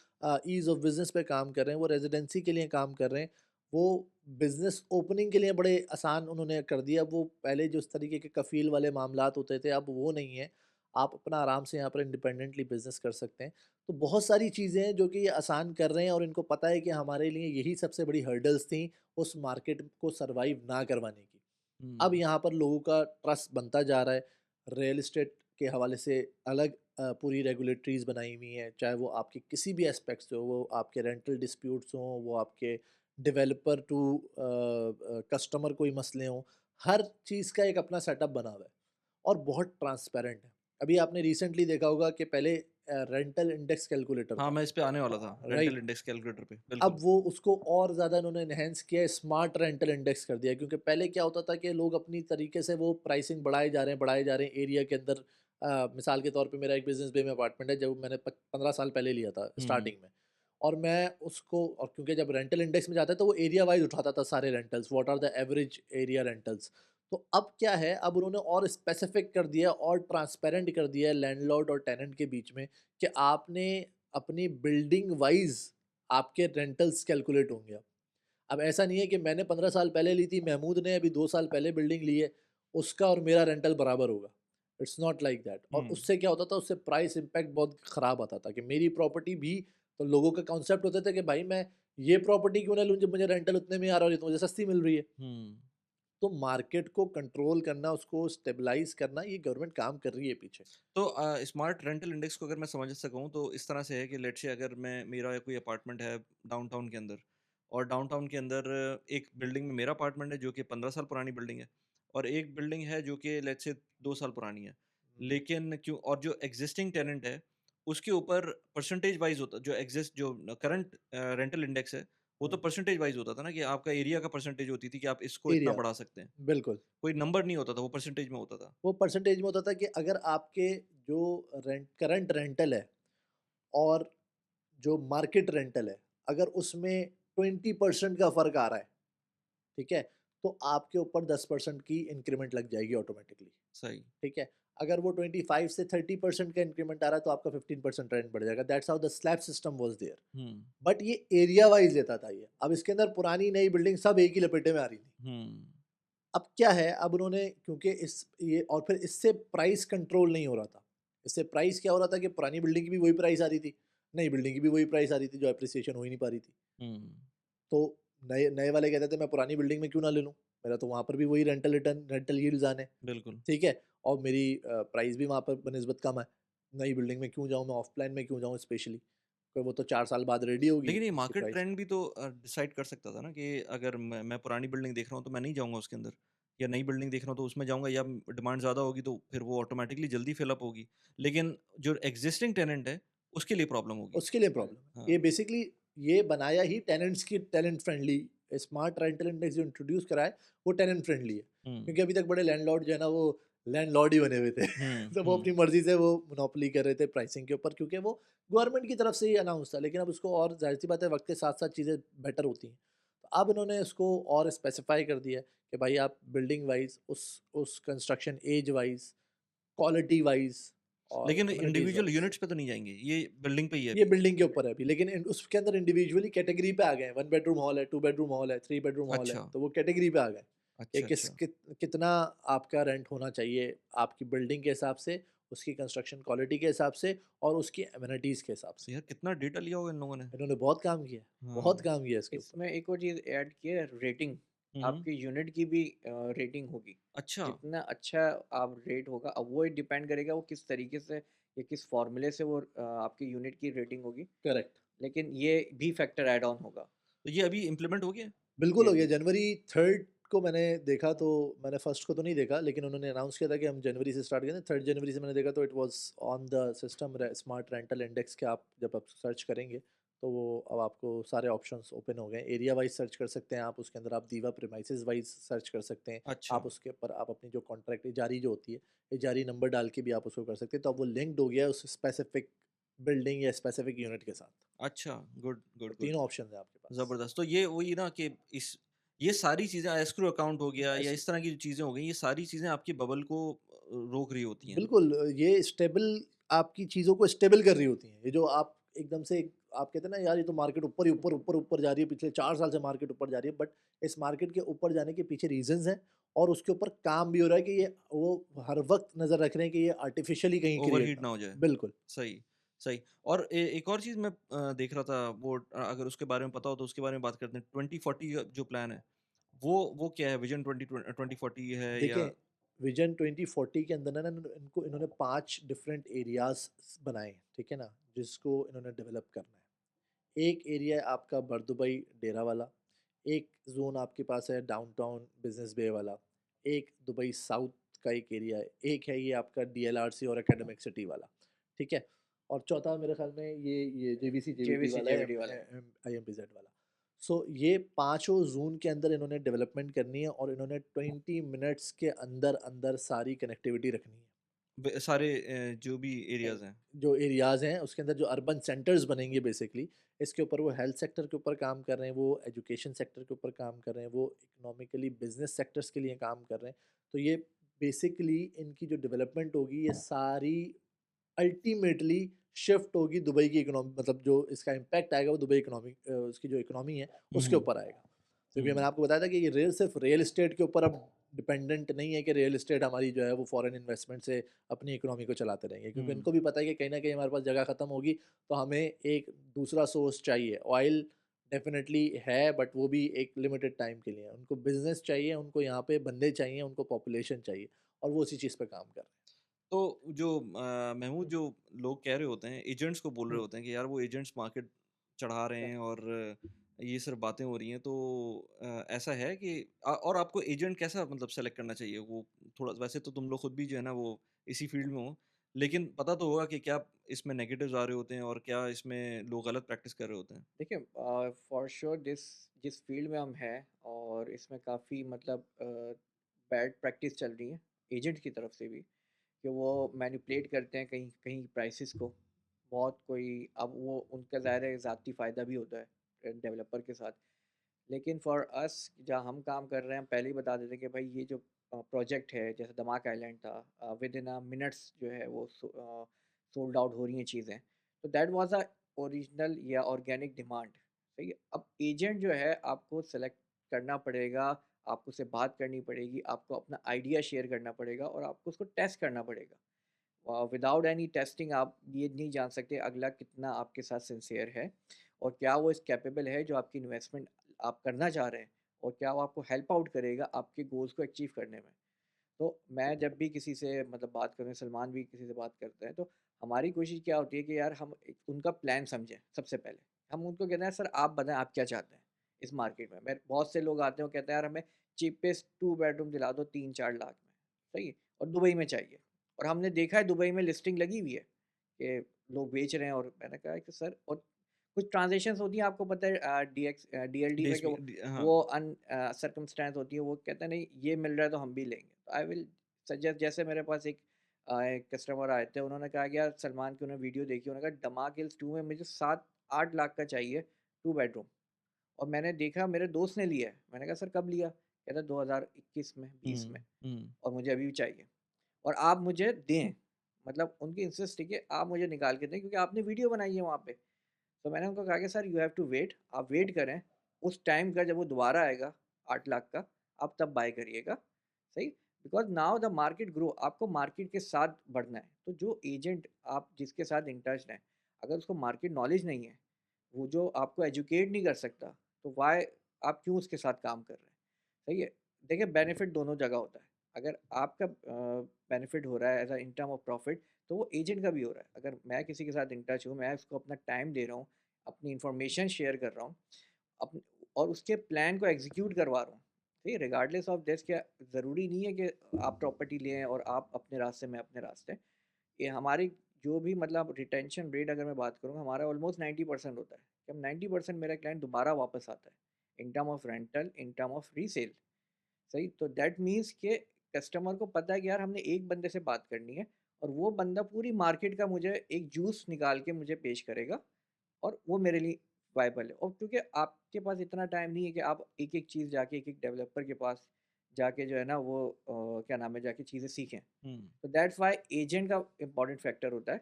ईज़ ऑफ बिज़नेस पे काम कर रहे हैं, वो रेज़िडेंसी के लिए काम कर रहे हैं, वो बिज़नेस ओपनिंग के लिए बड़े आसान उन्होंने कर दिया। वो पहले जो इस तरीके के कफ़ील वाले मामलात होते थे, अब वो नहीं है। आप अपना आराम से यहाँ पर इंडिपेंडेंटली बिज़नेस कर सकते हैं। तो बहुत सारी चीज़ें हैं जो कि ये आसान कर रहे हैं और इनको पता है कि हमारे लिए यही सबसे बड़ी हर्डल्स थी उस मार्केट को सरवाइव ना करवाने की। अब हुँ। यहाँ पर लोगों का ट्रस्ट बनता जा रहा है। रियल एस्टेट के हवाले से अलग पूरी रेगुलेटरीज़ बनाई हुई हैं, चाहे वो आपके किसी भी एस्पेक्ट्स से हो, वो आपके रेंटल डिस्प्यूट्स हों, वो आपके डेवलपर टू कस्टमर कोई मसले हों, हर चीज़ का एक अपना सेटअप बना हुआ है और बहुत ट्रांसपेरेंट है। अभी आपने रिसेंटली देखा होगा कि पहले रेंटल इंडेक्स कैलकुलेटर हाँ, था, मैं इस पे आने वाला था, रेंटल राइट? इंडेक्स कैलकुलेटर पे, अब बिल्कुल। वो उसको और ज़्यादा इन्होंने एनहांस किया है, स्मार्ट रेंटल इंडेक्स कर दिया है, क्योंकि पहले क्या होता था कि लोग अपनी तरीके से वो प्राइसिंग बढ़ाए जा रहे हैं एरिया के अंदर। मिसाल के तौर पे मेरा एक बिज़नेस बे में अपार्टमेंट है, जो मैंने 15 साल पहले लिया था हुँ, हुँ। स्टार्टिंग में। और मैं उसको, और क्योंकि जब रेंटल इंडेक्स में जाता है तो वो एरिया वाइज़ उठाता था सारे rentals, what are the average area rentals. तो अब क्या है, अब उन्होंने और स्पेसिफिक कर दिया और ट्रांसपेरेंट कर दिया है लैंडलॉर्ड और टेनेंट के बीच में कि आपने अपनी बिल्डिंग वाइज़ आपके रेंटल्स कैलकुलेट होंगे अब। अब ऐसा नहीं है कि मैंने 15 साल पहले ली थी, महमूद ने अभी 2 साल पहले बिल्डिंग ली है, उसका और मेरा रेंटल बराबर होगा। It's not like that. और हुँ। उससे क्या होता था, उससे प्राइस इम्पैक्ट बहुत ख़राब आता था कि मेरी प्रॉपर्टी भी, तो लोगों का कॉन्सेप्ट होता था कि भाई मैं ये प्रॉपर्टी क्यों ना लूँ जब मुझे रेंटल उतने में आ रहा है और ये तो मुझे सस्ती मिल रही है। हुँ। तो मार्केट को कंट्रोल करना, उसको स्टेबलाइज़ करना, ये गवर्नमेंट काम कर रही है पीछे। तो स्मार्ट रेंटल इंडेक्स को अगर मैं समझ सकूँ तो इस तरह से है कि लेट्स से अगर मैं मेरा कोई अपार्टमेंट है डाउनटाउन के अंदर और डाउनटाउन के अंदर एक बिल्डिंग में मेरा अपार्टमेंट है जो कि 15 साल पुरानी बिल्डिंग है और एक बिल्डिंग है जो कि लेट्स से 2 साल पुरानी है। हुँ, लेकिन क्यों और जो एग्जिस्टिंग टेनेंट है उसके ऊपर परसेंटेज वाइज़ होता जो करंट रेंटल इंडेक्स है वो तो हुँ। परसेंटेज वाइज़ होता था ना कि आपका एरिया का परसेंटेज होती थी कि आप इसको इतना एरिया, बढ़ा सकते हैं। बिल्कुल। कोई नंबर नहीं होता था, वो परसेंटेज में होता था। वो परसेंटेज में होता था कि अगर आपके जो करंट रेंटल है और जो मार्केट रेंटल है, अगर उसमें 20% का फ़र्क आ रहा है, ठीक है? तो आपके ऊपर 10% की इंक्रीमेंट लग जाएगी ऑटोमैटिकली, सही। ठीक है? अगर वो 25 से 30% का इंक्रीमेंट आ रहा है तो आपका 15% रेंट बढ़ जाएगा। That's how the slab system was there. हुँ, बट ये एरिया वाइज़ लेता था ये। अब इसके अंदर पुरानी नई बिल्डिंग सब एक ही लपेटे में आ रही थी। हुँ। अब क्या है, अब उन्होंने क्योंकि इस ये और फिर इससे प्राइस कंट्रोल नहीं हो रहा था। इससे प्राइस क्या हो रहा था कि पुरानी बिल्डिंग की भी वही प्राइस आ रही थी, नई बिल्डिंग की भी वही प्राइस आ रही थी, जो एप्रिसिएशन हो ही नहीं पा रही थी। हुँ, तो नए नए वाले कहते थे मैं पुरानी बिल्डिंग में क्यों ना ले लूँ? मेरा तो वहाँ पर भी वही रेंटल यील्ड्स आने, बिल्कुल। ठीक है? और मेरी प्राइस भी वहाँ पर बनिस्बत कम है। नई बिल्डिंग में क्यों जाऊँ मैं, ऑफ प्लान में क्यों जाऊँ स्पेशली? तो वो तो 4 साल बाद रेडी होगी लेकिन ये उसकी मार्केट प्राइस। ट्रेंड भी तो डिसाइड कर सकता था ना कि अगर मैं पुरानी बिल्डिंग देख रहा हूँ तो मैं नहीं जाऊँगा उसके अंदर या नई बिल्डिंग देख रहा हूँ तो उसमें जाऊँगा या डिमांड ज़्यादा होगी तो फिर वो ऑटोमैटिकली जल्दी फिल अप होगी। लेकिन जो एक्जिस्टिंग टेनेंट है, उसके लिए प्रॉब्लम होगी। उसके लिए प्रॉब्लम है। हाँ। ये बेसिकली ये बनाया ही टेनेंट्स की, tenant friendly smart rental index जो इंट्रोड्यूस करा है, वो टेनेंट फ्रेंडली है। हुँ, क्योंकि अभी तक बड़े लैंडलॉर्ड जो है ना, वो लैंडलॉर्ड ही बने हुए थे। हुँ, तो वो हुँ। अपनी मर्ज़ी से वो मोनोपोली कर रहे थे प्राइसिंग के ऊपर, क्योंकि वो गवर्नमेंट की तरफ से ही अनाउंस था। लेकिन अब उसको और ज़ाहिर-सी बात है, वक़्त के साथ-साथ चीज़ें बेटर होती हैं। तो अब इन्होंने इसको और स्पेसिफ़ाई कर दिया है कि भाई आप बिल्डिंग वाइज़, उस construction age wise, quality wise और लेकिन एमेनिटीज़ इंडिविजुअल वाइज़। यूनिट्स पे तो नहीं जाएँगे, ये बिल्डिंग पे ही है ये अभी। बिल्डिंग के ऊपर है अभी, लेकिन उसके अंदर इंडिविजुअली कैटेगरी पे आ गए हैं। 1 बेडरूम हॉल है, 2 बेडरूम हॉल है, 3 बेडरूम हॉल है, अच्छा, तो वो कैटेगरी पे आ गए कि अच्छा, अच्छा। कितना आपका रेंट होना चाहिए आपकी बिल्डिंग के हिसाब से, उसकी कंस्ट्रक्शन क्वालिटी के हिसाब से और उसकी एमेनिटीज़ के हिसाब से। यार कितना डेटा लिया होगा इन लोगों ने। इन्होंने बहुत काम किया है, बहुत हाँ, काम किया है इसके ऊपर। इसमें एक और चीज़ ऐड की है, रेटिंग। हम्म। आपकी यूनिट की भी रेटिंग होगी। अच्छा। जितना अच्छा आप रेट होगा, अब वो डिपेंड करेगा वो किस तरीके से या किस फॉर्मूले से वो आपकी यूनिट की रेटिंग होगी, करेक्ट। लेकिन ये भी फैक्टर ऐड ऑन होगा। तो ये अभी इम्प्लीमेंट हो गया? बिल्कुल जी, हो गया, जी। जनवरी 3 को मैंने देखा, तो मैंने फर्स्ट को तो नहीं देखा, लेकिन उन्होंने अनाउंस किया था कि हम जनवरी से स्टार्ट करेंगे। 3 जनवरी से मैंने देखा, तो it was on the system smart rental index के। आप जब आप सर्च करेंगे तो वो अब आपको सारे ऑप्शंस ओपन हो गए। एरिया वाइज सर्च कर सकते हैं आप, उसके अंदर आप दीवा प्रीमाइसेस वाइज सर्च कर सकते हैं। अच्छा। आप उसके ऊपर आप अपनी जो कॉन्ट्रैक्ट इजारी जो होती है, इजारी नंबर डाल के भी आप उसको कर सकते हैं, तो अब वो लिंक्ड हो गया है उस स्पेसिफिक बिल्डिंग या स्पेसिफिक यूनिट के साथ। अच्छा, गुड तो गुड गुड। तीनों ऑप्शन है आपके पास। ज़बरदस्त। तो ये वही ना कि इस ये सारी चीज़ें, एस्क्रो अकाउंट हो गया या ऐसे इस तरह की जो चीज़ें हो गई, ये सारी चीज़ें आपकी बबल को रोक रही होती हैं। बिल्कुल, ये स्टेबल आपकी चीज़ों को स्टेबल कर रही होती हैं। ये जो आप एकदम से आप कहते हैं ना यार, ये तो मार्केट ऊपर ही ऊपर, ऊपर, ऊपर जा रही है, पिछले 4 साल से मार्केट ऊपर जा रही है, बट इस मार्केट के ऊपर जाने के पीछे रीज़न्स हैं, और उसके ऊपर काम भी हो रहा है कि ये वो हर वक़्त नज़र रख रहे हैं कि ये आर्टिफ़िशियली कहीं क्रिएट ओवरहीट ना ना हो हो। जाए। बिल्कुल। सही, सही। और एक और चीज़ मैं देख रहा था, वो अगर उसके बारे में पता हो तो उसके बारे में बात करते हैं। 2040 का जो प्लान है, वो क्या है? विज़न 2040 है या? देखिए, विज़न 2040 के अंदर ना इनको इन्होंने 5 डिफरेंट एरियाज़ बनाए हैं, ठीक है ना? जिसको इन्होंने डेवलप करना है। एक एरिया है आपका बरदुबई डेरा वाला, एक ज़ोन आपके पास है डाउनटाउन बिज़नेस बे वाला, एक दुबई साउथ का एक एरिया है, एक है ये आपका डीएलआरसी और एकेडमिक सिटी वाला, ठीक है? और चौथा मेरे ख़्याल में ये जेवीसी जेवीपी जेवीसी, वाला है, जेवीडी वाला है। आईएमपीज़ेड वाला। सो ये पाँचों ज़ोन के अंदर इन्होंने डेवलपमेंट करनी है, और इन्होंने 20 मिनट्स के अंदर-अंदर सारी कनेक्टिविटी रखनी है। सारे जो भी अ, एरियाज़ हैं। जो एरियाज़ हैं उसके अंदर जो अर्बन सेंटर्स बनेंगे बेसिकली, इसके ऊपर वो हेल्थ सेक्टर के ऊपर काम कर रहे हैं, वो एजुकेशन सेक्टर के ऊपर काम कर रहे हैं, वो इकोनॉमिकली बिजनेस सेक्टर्स के लिए काम कर रहे हैं। तो ये बेसिकली इनकी जो डेवलपमेंट होगी, ये सारी अल्टीमेटली शिफ्ट होगी दुबई की इकोनॉमी, मतलब जो इसका इम्पैक्ट आएगा वो दुबई इकोनॉमी, उसकी जो इकोनॉमी है हुँ, उसके हुँ। ऊपर आएगा। क्योंकि मैंने हुँ, आपको बताया था कि ये सिर्फ रियल एस्टेट के ऊपर अब डिपेंडेंट नहीं है कि रियल एस्टेट हमारी जो है वो फॉरेन इन्वेस्टमेंट से अपनी इकोनॉमी को चलाते रहेंगे, क्योंकि हुँ। इनको भी पता है कि कहीं ना कहीं हमारे पास जगह खत्म होगी, तो हमें एक दूसरा सोर्स चाहिए। ऑयल डेफिनेटली है, बट वो भी एक लिमिटेड टाइम के लिए है। उनको बिजनेस चाहिए, उनको यहाँ पे बंदे चाहिए, उनको पॉपुलेशन चाहिए, और वो उसी चीज़ पे काम कर रहे तो जो महमूद, हैं। जो लोग कह रहे होते हैं, एजेंट्स को बोल रहे हम्म, होते हैं कि यार वो एजेंट्स मार्केट चढ़ा रहे हैं और ये सिर्फ बातें हो रही हैं, तो ऐसा है कि और आपको एजेंट कैसा मतलब सेलेक्ट करना चाहिए? वो थोड़ा, वैसे तो तुम लोग खुद भी जो है ना वो इसी फील्ड में हो, लेकिन पता तो होगा कि क्या इसमें नेगेटिव्स आ रहे होते हैं और क्या इसमें लोग गलत प्रैक्टिस कर रहे होते हैं। देखिए, फॉर श्योर जिस फील्ड में हम हैं और इसमें काफ़ी मतलब बैड प्रैक्टिस चल रही है एजेंट की तरफ से भी, कि वो मैनिपुलेट करते हैं कहीं कहीं प्राइसेस को बहुत। कोई अब वो उनका ज़ाहिर है ज़ाती फ़ायदा भी होता है डेवलपर के साथ। लेकिन फॉर अस जहाँ हम काम कर रहे हैं, हम पहले ही बता देते हैं कि भाई ये जो प्रोजेक्ट है, जैसे दमाक आइलैंड था, विद इन अ मिनट्स जो है वो सोल्ड आउट हो रही हैं चीज़ें। तो दैट वाज अ ओरिजिनल या ऑर्गेनिक डिमांड। सही है। अब एजेंट जो है आपको सेलेक्ट करना पड़ेगा, आपको उससे बात करनी पड़ेगी, आपको अपना आइडिया शेयर करना पड़ेगा और आपको उसको टेस्ट करना पड़ेगा। विदाउट एनी टेस्टिंग आप ये नहीं जान सकते अगला कितना आपके साथ सिंसियर है और क्या वो इस कैपेबल है जो आपकी इन्वेस्टमेंट आप करना चाह रहे हैं, और क्या वो आपको हेल्प आउट करेगा आपके गोल्स को अचीव करने में। तो मैं जब भी किसी से मतलब बात करूँ, सलमान भी किसी से बात करते हैं, तो हमारी कोशिश क्या होती है कि यार हम उनका प्लान समझें सबसे पहले। हम उनको कहते हैं सर आप बताएं आप क्या चाहते हैं इस मार्केट में। मैं बहुत से लोग आते हैं वो कहते हैं यार हमें चीपेस्ट 2 बेडरूम दिला दो 3-4 लाख में। सही है। और दुबई में चाहिए। और हमने देखा है दुबई में लिस्टिंग लगी हुई है कि लोग बेच रहे हैं। और मैंने कहा कि सर, और कुछ ट्रांजेक्शंस होती हैं आपको पता है डीएलडी में, डीएस कि में हाँ। वो अन सर्कमस्टेंस होती है, वो कहते हैं नहीं ये मिल रहा है तो हम भी लेंगे। तो आई विल सजेस्ट, जैसे मेरे पास एक कस्टमर आए थे, उन्होंने कहा कि यार सलमान की उन्होंने वीडियो देखी, उन्होंने कहा दमाक हिल्स 2 में मुझे 7-8 लाख का चाहिए 2 बेडरूम। और मैंने देखा मेरे दोस्त ने लिया है। मैंने कहा सर कब लिया? कहता 2021 में, 20 में, हुँ, हुँ। और मुझे अभी भी चाहिए। और आप मुझे दें, मतलब उनकी इंसिस्ट थी कि आप मुझे निकाल के दें क्योंकि आपने वीडियो बनाई है वहाँ पे। तो मैंने उनको कहा कि sir you have to wait, आप वेट करें, उस टाइम का जब वो दोबारा आएगा 8 लाख का, आप तब बाय करिएगा। सही। Because now the market grow, आपको मार्केट के साथ बढ़ना है। तो जो एजेंट आप जिसके साथ इन टच हैं, अगर उसको मार्केट नॉलेज नहीं है, वो जो आपको एजुकेट नहीं कर सकता, तो वाई आप क्यों उसके साथ काम कर रहे हैं? सही है। देखिए बेनिफिट दोनों जगह होता है। अगर आपका बेनिफिट हो रहा है as a in term of profit, तो वो एजेंट का भी हो रहा है। अगर मैं किसी के साथ इन टच हूँ, मैं उसको अपना टाइम दे रहा हूँ, अपनी इंफॉर्मेशन शेयर कर रहा हूँ, अप और उसके प्लान को एग्जीक्यूट करवा रहा हूँ, ठीक है, रिगार्डलेस ऑफ दिस, क्या ज़रूरी नहीं है कि आप प्रॉपर्टी लें और आप अपने रास्ते, मैं अपने रास्ते। ये हमारी जो भी मतलब रिटेंशन रेट अगर मैं बात करूँ, हमारा ऑलमोस्ट 90% होता है कि हम 90% मेरा क्लाइंट दोबारा वापस आता है, इन term of rental, in term of resale. सही, तो दैट मीन्स के कस्टमर को पता है कि यार हमने एक बंदे से बात करनी है, और वो बंदा पूरी मार्केट का मुझे एक जूस निकाल के मुझे पेश करेगा, और वो मेरे लिए वाइबल है। और क्योंकि आपके पास इतना टाइम नहीं है कि आप एक एक चीज़ जाके एक एक डेवलपर के पास जाके जो है ना वो क्या नाम है, जाके चीज़ें सीखें। हम्म। तो दैट्स वाई एजेंट का इम्पॉर्टेंट फैक्टर होता है।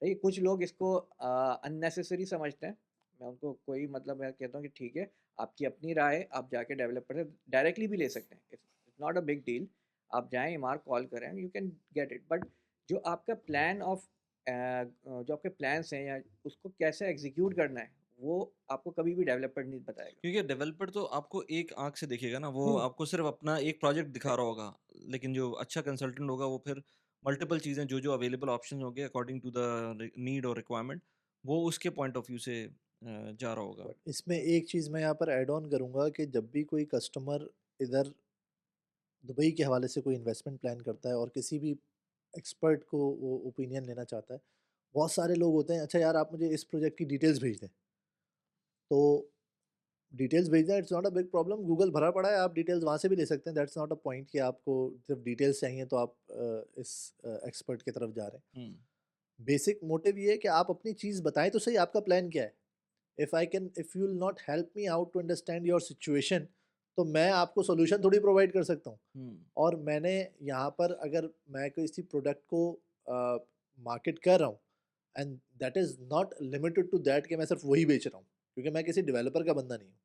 देखिए कुछ लोग इसको अननेसेसरी समझते हैं। मैं उनको कोई मतलब, मैं कहता हूँ कि ठीक है, आपकी अपनी राय है, आप जाके डेवलपर से डायरेक्टली भी ले सकते हैं, it's not a big deal. आप जाएं एमआर कॉल करें, you can get it. But जो आपका प्लान ऑफ जो आपके प्लान्स हैं, या उसको कैसे एग्जीक्यूट करना है, वो आपको कभी भी डेवलपर नहीं बताएगा। क्योंकि डेवलपर तो आपको एक आंख से देखेगा ना, वो हम्म। आपको सिर्फ अपना एक प्रोजेक्ट दिखा रहा होगा, लेकिन जो अच्छा कंसल्टेंट होगा वो फिर मल्टीपल चीज़ें जो जो अवेलेबल ऑप्शन होंगे अकॉर्डिंग टू द नीड और रिक्वायरमेंट, वो उसके पॉइंट ऑफ व्यू से जा रहा होगा। इसमें एक चीज़ मैं यहाँ पर ऐड ऑन करूँगा कि जब भी कोई कस्टमर इधर दुबई के हवाले से कोई इन्वेस्टमेंट प्लान करता है और किसी भी एक्सपर्ट को वो ओपिनियन लेना चाहता है, बहुत सारे लोग होते हैं, अच्छा यार आप मुझे इस प्रोजेक्ट की डिटेल्स भेज दें। तो डिटेल्स भेजना it's not a big problem, Google भरा पड़ा है, आप डिटेल्स वहाँ से भी ले सकते हैं, दैट्स नॉट अ पॉइंट कि आपको सिर्फ डिटेल्स चाहिए तो आप इस एक्सपर्ट की तरफ जा रहे हैं। हम्म। बेसिक मोटिव ये है कि आप अपनी चीज़ बताएं तो सही, आपका प्लान क्या है। If you will not help me out to understand your situation, तो मैं आपको सोल्यूशन थोड़ी प्रोवाइड कर सकता हूँ। हम्म। और मैंने यहाँ पर अगर मैं किसी प्रोडक्ट को मार्केट कर रहा हूँ, and that is not limited to that कि मैं सिर्फ वही बेच रहा हूँ, क्योंकि मैं किसी डेवलपर का बंदा नहीं हूँ।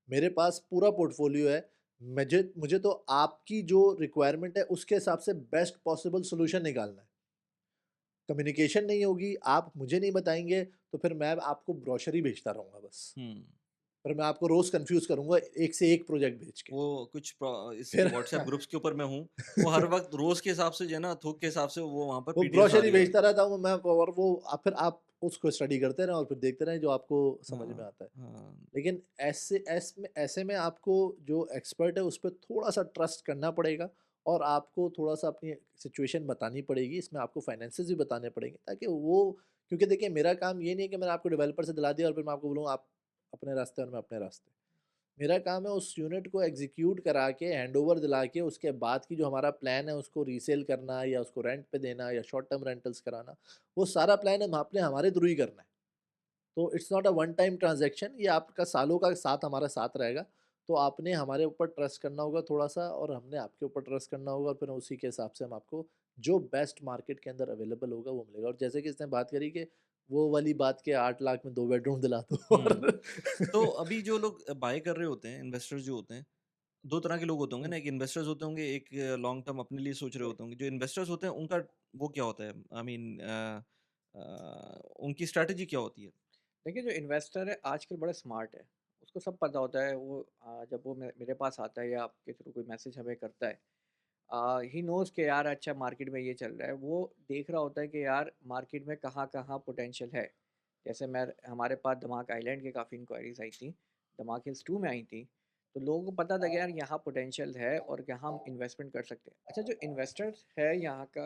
मेरे पास पूरा पोर्टफोलियो है। मुझे मुझे तो आपकी जो रिक्वायरमेंट है उसके हिसाब से बेस्ट पॉसिबल सोल्यूशन निकालना है। कम्युनिकेशन नहीं होगी, आप मुझे नहीं बताएंगे, तो फिर मैं आपको ब्रोशर ही भेजता रहूँगा बस। हम्म। फिर मैं आपको रोज़ कन्फ्यूज़ करूँगा एक से एक प्रोजेक्ट भेज के। वो कुछ इसके फिर व्हाट्सएप ग्रुप्स के ऊपर मैं हूँ, वो हर वक्त रोज के हिसाब से जो है ना, थोक के हिसाब से वो वहाँ पर वो पीडीएफ आ ब्रोशर ही देगा। भेजता रहता हूँ मैं, और वो फिर आप उसको स्टडी करते रहें और फिर देखते रहें जो आपको समझ में हाँ। आता है। हाँ। लेकिन ऐसे में आपको जो एक्सपर्ट है उस पे थोड़ा-सा ट्रस्ट करना पड़ेगा, और आपको थोड़ा-सा अपनी सिचुएशन बतानी पड़ेगी। इसमें आपको फाइनेंसेस भी बताने पड़ेंगे ताकि वो, क्योंकि देखिए मेरा काम ये नहीं है कि मैंने आपको डेवलपर से दिला दिया और फिर मैं आपको बोलूँ आप अपने रास्ते और मैं अपने रास्ते। मेरा काम है उस यूनिट को एग्जीक्यूट करा के, हैंडओवर दिला के, उसके बाद की जो हमारा प्लान है उसको रीसेल करना या उसको रेंट पे देना या शॉर्ट टर्म रेंटल्स कराना, वो सारा प्लान हम आपने हमारे थ्रू ही करना है। तो it's not a one time transaction, ये आपका सालों का साथ हमारा साथ रहेगा। तो आपने हमारे ऊपर ट्रस्ट करना होगा थोड़ा-सा, और हमने आपके ऊपर ट्रस्ट करना होगा, और फिर उसी के हिसाब से हम आपको जो बेस्ट मार्केट के अंदर अवेलेबल होगा वो मिलेगा। और जैसे कि इसने बात करी कि वो वाली बात कि 8 लाख में 2 बेडरूम दिला दो और हम्म। तो अभी जो लोग बाय कर रहे होते हैं, इन्वेस्टर्स जो होते हैं, दो तरह के लोग होते होंगे हुँ, ना, एक इन्वेस्टर्स होते होंगे, एक लॉन्ग टर्म अपने लिए सोच रहे राइट। होते होंगे। जो इन्वेस्टर्स होते हैं उनका वो क्या होता है, आई मीन उनकी स्ट्रैटेजी क्या होती है? देखिए जो इन्वेस्टर है आजकल बड़ा स्मार्ट है, उसको सब पता होता है। वो जब वो मेरे पास आता है या आपके थ्रू कोई मैसेज हमें करता है, ही नोज़ कि यार अच्छा मार्केट में ये चल रहा है। वो देख रहा होता है कि यार मार्केट में कहाँ कहाँ पोटेंशियल है। जैसे मैं, हमारे पास दमाक आइलैंड की काफ़ी इंक्वायरीज आई थी, दमाक हिल्स 2 में आई थी। तो लोगों को पता था कि यार यहाँ पोटेंशियल है और यहाँ हम इन्वेस्टमेंट कर सकते हैं। अच्छा जो इन्वेस्टर है यहाँ का,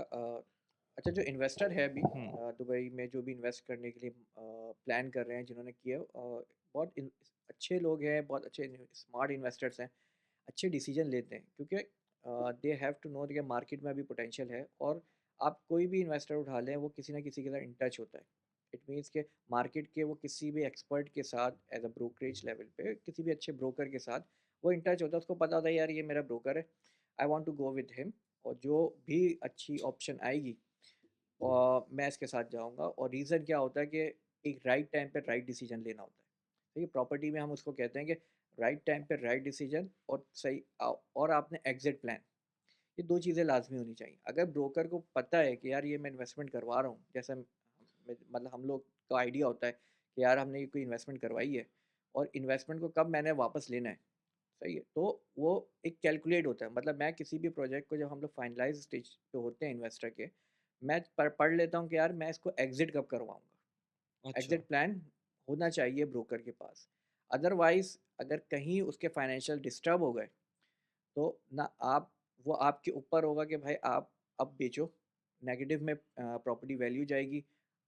अच्छा जो इन्वेस्टर है अभी हुँ। दुबई में, जो भी इन्वेस्ट करने के लिए प्लान कर रहे हैं, जिन्होंने किया, बहुत अच्छे लोग हैं, बहुत अच्छे स्मार्ट इन्वेस्टर्स हैं, अच्छे डिसीजन लेते हैं, क्योंकि दे हैव टू नो कि मार्केट में अभी पोटेंशियल है। और आप कोई भी इन्वेस्टर उठा लें, वो किसी ना किसी के साथ इन टच होता है। इट मीन्स के मार्केट के वो किसी भी एक्सपर्ट के साथ एज अ ब्रोकरेज लेवल पे, किसी भी अच्छे ब्रोकर के साथ वो इन टच होता है। उसको पता होता है यार ये मेरा ब्रोकर है, I want to go with him, और जो भी अच्छी ऑप्शन आएगी और मैं इसके साथ जाऊँगा। और रीज़न क्या होता है कि एक राइट टाइम पे राइट डिसीजन लेना होता है। देखिए प्रॉपर्टी में हम उसको कहते हैं कि राइट टाइम पे राइट डिसीजन, और सही और आपने एग्जिट प्लान, ये 2 चीज़ें लाज़मी होनी चाहिए। अगर ब्रोकर को पता है कि यार ये मैं इन्वेस्टमेंट करवा रहा हूँ, जैसे मतलब हम लोग का आइडिया होता है कि यार हमने ये कोई इन्वेस्टमेंट करवाई है और इन्वेस्टमेंट को कब मैंने वापस लेना है। सही है। तो वो एक कैलकुलेट होता है, मतलब मैं किसी भी प्रोजेक्ट को जब हम लोग फाइनलाइज़ स्टेज पे होते हैं इन्वेस्टर के, मैं पढ़ लेता हूँ कि यार मैं इसको एग्ज़िट कब करवाऊँगा। अच्छा। एग्ज़िट प्लान होना चाहिए ब्रोकर के पास। अदरवाइज़ अगर कहीं उसके फाइनेंशियल डिस्टर्ब हो गए, तो ना आप, वो आपके ऊपर होगा कि भाई आप अब बेचो, नेगेटिव में प्रॉपर्टी वैल्यू जाएगी,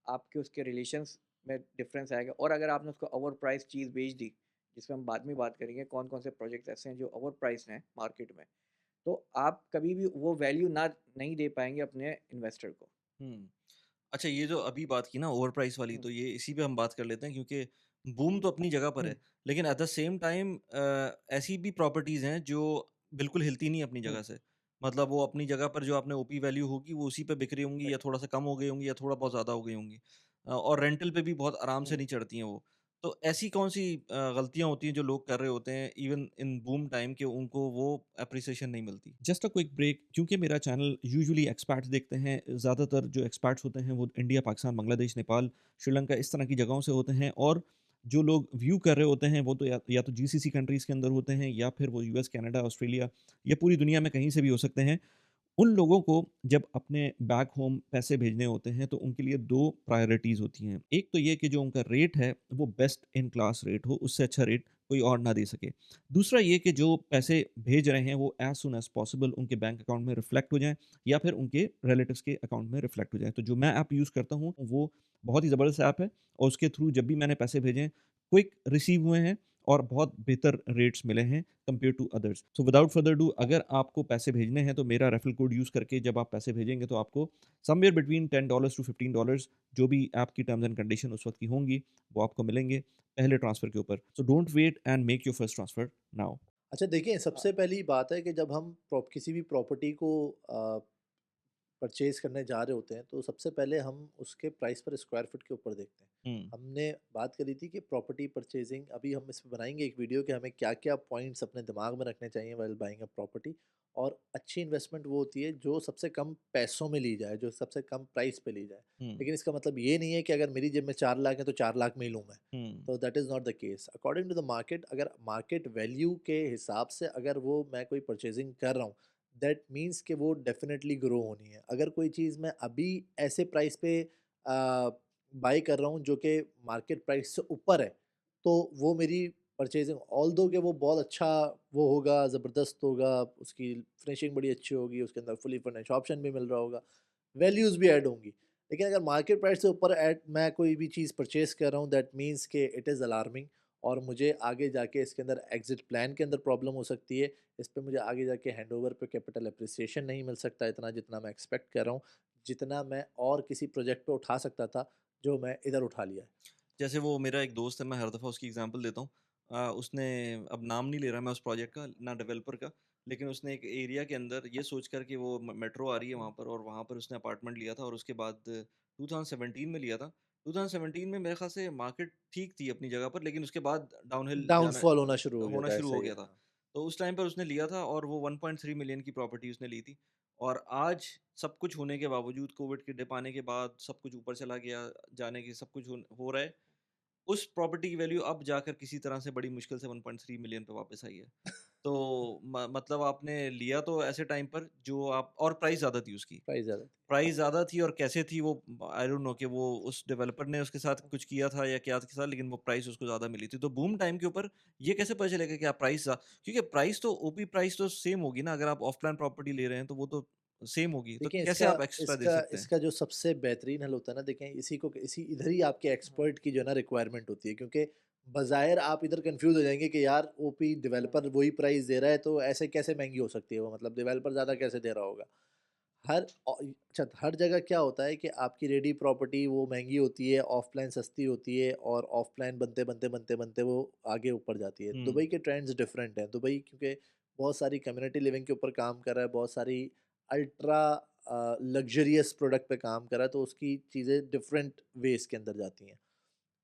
आपके उसके रिलेशंस में डिफरेंस आएगा। और अगर आपने उसको ओवर प्राइस चीज़ बेच दी, जिसमें हम बाद में बात करेंगे कौन कौन से प्रोजेक्ट्स ऐसे हैं जो ओवर प्राइस हैं मार्केट में, तो आप कभी भी वो वैल्यू ना नहीं दे पाएंगे अपने इन्वेस्टर को। हुँ। अच्छा, ये जो अभी बात की ना ओवर प्राइस वाली, हम्म, तो ये इसी पे हम बात कर लेते हैं, क्योंकि बूम तो अपनी जगह पर हम्म, है, लेकिन एट द सेम टाइम ऐसी भी प्रॉपर्टीज़ हैं जो बिल्कुल हिलती नहीं अपनी हम्म, जगह से। मतलब वो अपनी जगह पर जो आपने ओपी वैल्यू होगी वो उसी पे बिक रही होंगी, या right, थोड़ा-सा कम हो गई होंगी, या थोड़ा बहुत ज़्यादा हो गई होंगी। और रेंटल पे भी बहुत आराम से हम्म, नहीं चढ़ती हैं वो। तो ऐसी कौन-सी गलतियाँ होती हैं जो लोग कर रहे होते हैं इवन इन बूम टाइम, कि उनको वो एप्रिसिएशन नहीं मिलती? जस्ट अ क्विक ब्रेक, क्योंकि मेरा चैनल यूजुअली एक्सपैट्स देखते हैं, ज़्यादातर जो एक्सपैट्स होते हैं वो इंडिया, पाकिस्तान, बांग्लादेश, नेपाल, श्रीलंका, इस तरह की जगहों से होते हैं, और जो लोग व्यू कर रहे होते हैं वो तो या तो जीसीसी कंट्रीज़ के अंदर होते हैं, या फिर वो यूएस, कनाडा, ऑस्ट्रेलिया, या पूरी दुनिया में कहीं से भी हो सकते हैं। उन लोगों को जब अपने बैक होम पैसे भेजने होते हैं तो उनके लिए 2 प्रायोरिटीज़ होती हैं। एक तो ये कि जो उनका रेट है वो बेस्ट इन क्लास रेट हो, उससे अच्छा रेट कोई और ना दे सके। दूसरा ये कि जो पैसे भेज रहे हैं वो एज़ सून एज़ पॉसिबल उनके बैंक अकाउंट में रिफ्लेक्ट हो जाएँ, या फिर उनके रिलेटिव्स के अकाउंट में रिफ्लेक्ट हो जाएँ। तो जो मैं ऐप यूज़ करता हूँ वो बहुत ही ज़बरदस्त ऐप है, और उसके थ्रू जब भी मैंने पैसे भेजे हैं, क्विक रिसीव हुए हैं, और बहुत बेहतर रेट्स मिले हैं compare to others. So without further do, अगर आपको पैसे भेजने हैं तो मेरा रेफरल कोड यूज़ करके जब आप पैसे भेजेंगे तो आपको समवेयर बिटवीन $10 टू $15, जो भी ऐप की टर्म्स एंड कंडीशन उस वक़्त की होंगी, वो आपको मिलेंगे पहले ट्रांसफ़र के ऊपर। So don't wait and make your first transfer now. अच्छा देखिए, हाँ, सबसे पहली बात है कि जब हम किसी भी प्रॉपर्टी को परचेज़ करने जा रहे होते हैं, तो सबसे पहले हम उसके प्राइस पर स्क्वायर फुट के ऊपर देखते हैं। हुँ, हमने बात करी थी कि प्रॉपर्टी परचेज़िंग, अभी हम इस पे बनाएँगे एक वीडियो कि हमें क्या-क्या पॉइंट्स अपने दिमाग में रखने चाहिए व्हाइल बाइंग अ प्रॉपर्टी। और अच्छी इन्वेस्टमेंट वो होती है जो सबसे कम पैसों में ली जाए, जो सबसे कम प्राइस पे ली जाए। हुँ, लेकिन इसका मतलब ये नहीं है कि अगर मेरी जेब में 4 लाख है तो 4 लाख में ही लूँ मैं। हुँ, तो that is not the case. According to the market, अगर मार्केट वैल्यू के हिसाब से अगर वो मैं कोई परचेज़िंग कर रहा हूँ, दैट मीन्स कि वो डेफ़िनेटली ग्रो होनी है। अगर कोई चीज़ मैं अभी ऐसे प्राइस पे बाय कर रहा हूँ जो कि मार्केट प्राइस से ऊपर है, तो वो मेरी परचेज़िंग, ऑल्दो कि वो बहुत अच्छा वो होगा, ज़बरदस्त होगा, उसकी फिनिशिंग बड़ी अच्छी होगी, उसके अंदर फुली फर्निश्ड ऑप्शन भी मिल रहा होगा, वैल्यूज़ भी ऐड होंगी। लेकिन अगर मार्केट प्राइस से ऊपर ऐड मैं कोई भी चीज़ परचेज़ कर रहा हूँ, दैट मीन्स कि इट इज़ अलार्मिंग, और मुझे आगे जाके इसके अंदर एग्ज़िट प्लान के अंदर प्रॉब्लम हो सकती है। इस पे मुझे आगे जाके हैंडओवर पे कैपिटल एप्रिसिएशन नहीं मिल सकता इतना जितना मैं एक्सपेक्ट कर रहा हूँ, जितना मैं और किसी प्रोजेक्ट पे उठा सकता था, जो मैं इधर उठा लिया है। जैसे वो मेरा एक दोस्त है, मैं हर दफ़ा उसकी एग्ज़ाम्पल देता हूँ। उसने, अब नाम नहीं ले रहा मैं उस प्रोजेक्ट का, ना डेवलपर का, लेकिन उसने एक एरिया के अंदर ये सोच कर कि वो मेट्रो आ रही है वहाँ पर, और वहाँ पर उसने अपार्टमेंट लिया था, और उसके बाद 2017 में लिया था। 2017 में मेरे ख़्याल से मार्केट ठीक थी अपनी जगह पर, लेकिन उसके बाद डाउनहिल जाना डाउनफॉल होना शुरू हो गया होना था, शुरू ऐसा हो ही है। गया था। हाँ। तो उस टाइम पर उसने लिया था, और वो 1.3 मिलियन की प्रॉपर्टी उसने ली थी। और आज सब कुछ होने के बावजूद, कोविड के डिप आने के बाद सब कुछ ऊपर चला गया, जाने की सब कुछ हो रहा है। उस प्रॉपर्टी की वैल्यू अब जाकर किसी तरह से बड़ी मुश्किल से 1.3 मिलियन पे वापस आई है। तो मतलब आपने लिया तो ऐसे टाइम पर जो आप, और प्राइस ज़्यादा थी उसकी। प्राइस ज़्यादा थी। प्राइस ज़्यादा थी, और कैसे थी वो, आई डोंट नो, कि वो उस डेवलपर ने उसके साथ कुछ किया था या क्या था, लेकिन वो प्राइस उसको ज़्यादा मिली थी। तो बूम टाइम के ऊपर ये कैसे पता चलेगा कि आप क्योंकि प्राइस तो ओपी प्राइस तो सेम होगी ना, अगर आप ऑफ प्लान प्रॉपर्टी ले रहे हैं तो वो तो सेम होगी। तो देखिए, कैसे इसका आप एक्स्ट्रा दे इसका सकते हैं? इसका जो सबसे बेहतरीन हल होता है ना, देखें, इसी इधर ही आपके एक्सपर्ट की जो है ना रिक्वायरमेंट होती है, क्योंकि बज़ाहिर आप इधर कंफ्यूज हो जाएंगे कि यार ओपी डेवलपर वही प्राइस दे रहा है, तो ऐसे कैसे महंगी हो सकती है वो, मतलब डेवलपर ज़्यादा कैसे दे रहा होगा। अच्छा, हर जगह क्या होता है कि आपकी रेडी प्रॉपर्टी वो महंगी होती है, ऑफलाइन सस्ती होती है, और ऑफलाइन बनते बनते वो आगे ऊपर जाती है। हुँ, दुबई के ट्रेंड्स डिफरेंट हैं। दुबई क्योंकि बहुत सारी कम्युनिटी लिविंग के ऊपर काम कर रहा है, बहुत सारी अल्ट्रा लग्जरियस प्रोडक्ट पे काम कर रहा है, तो उसकी चीज़ें डिफरेंट वेज के अंदर जाती हैं।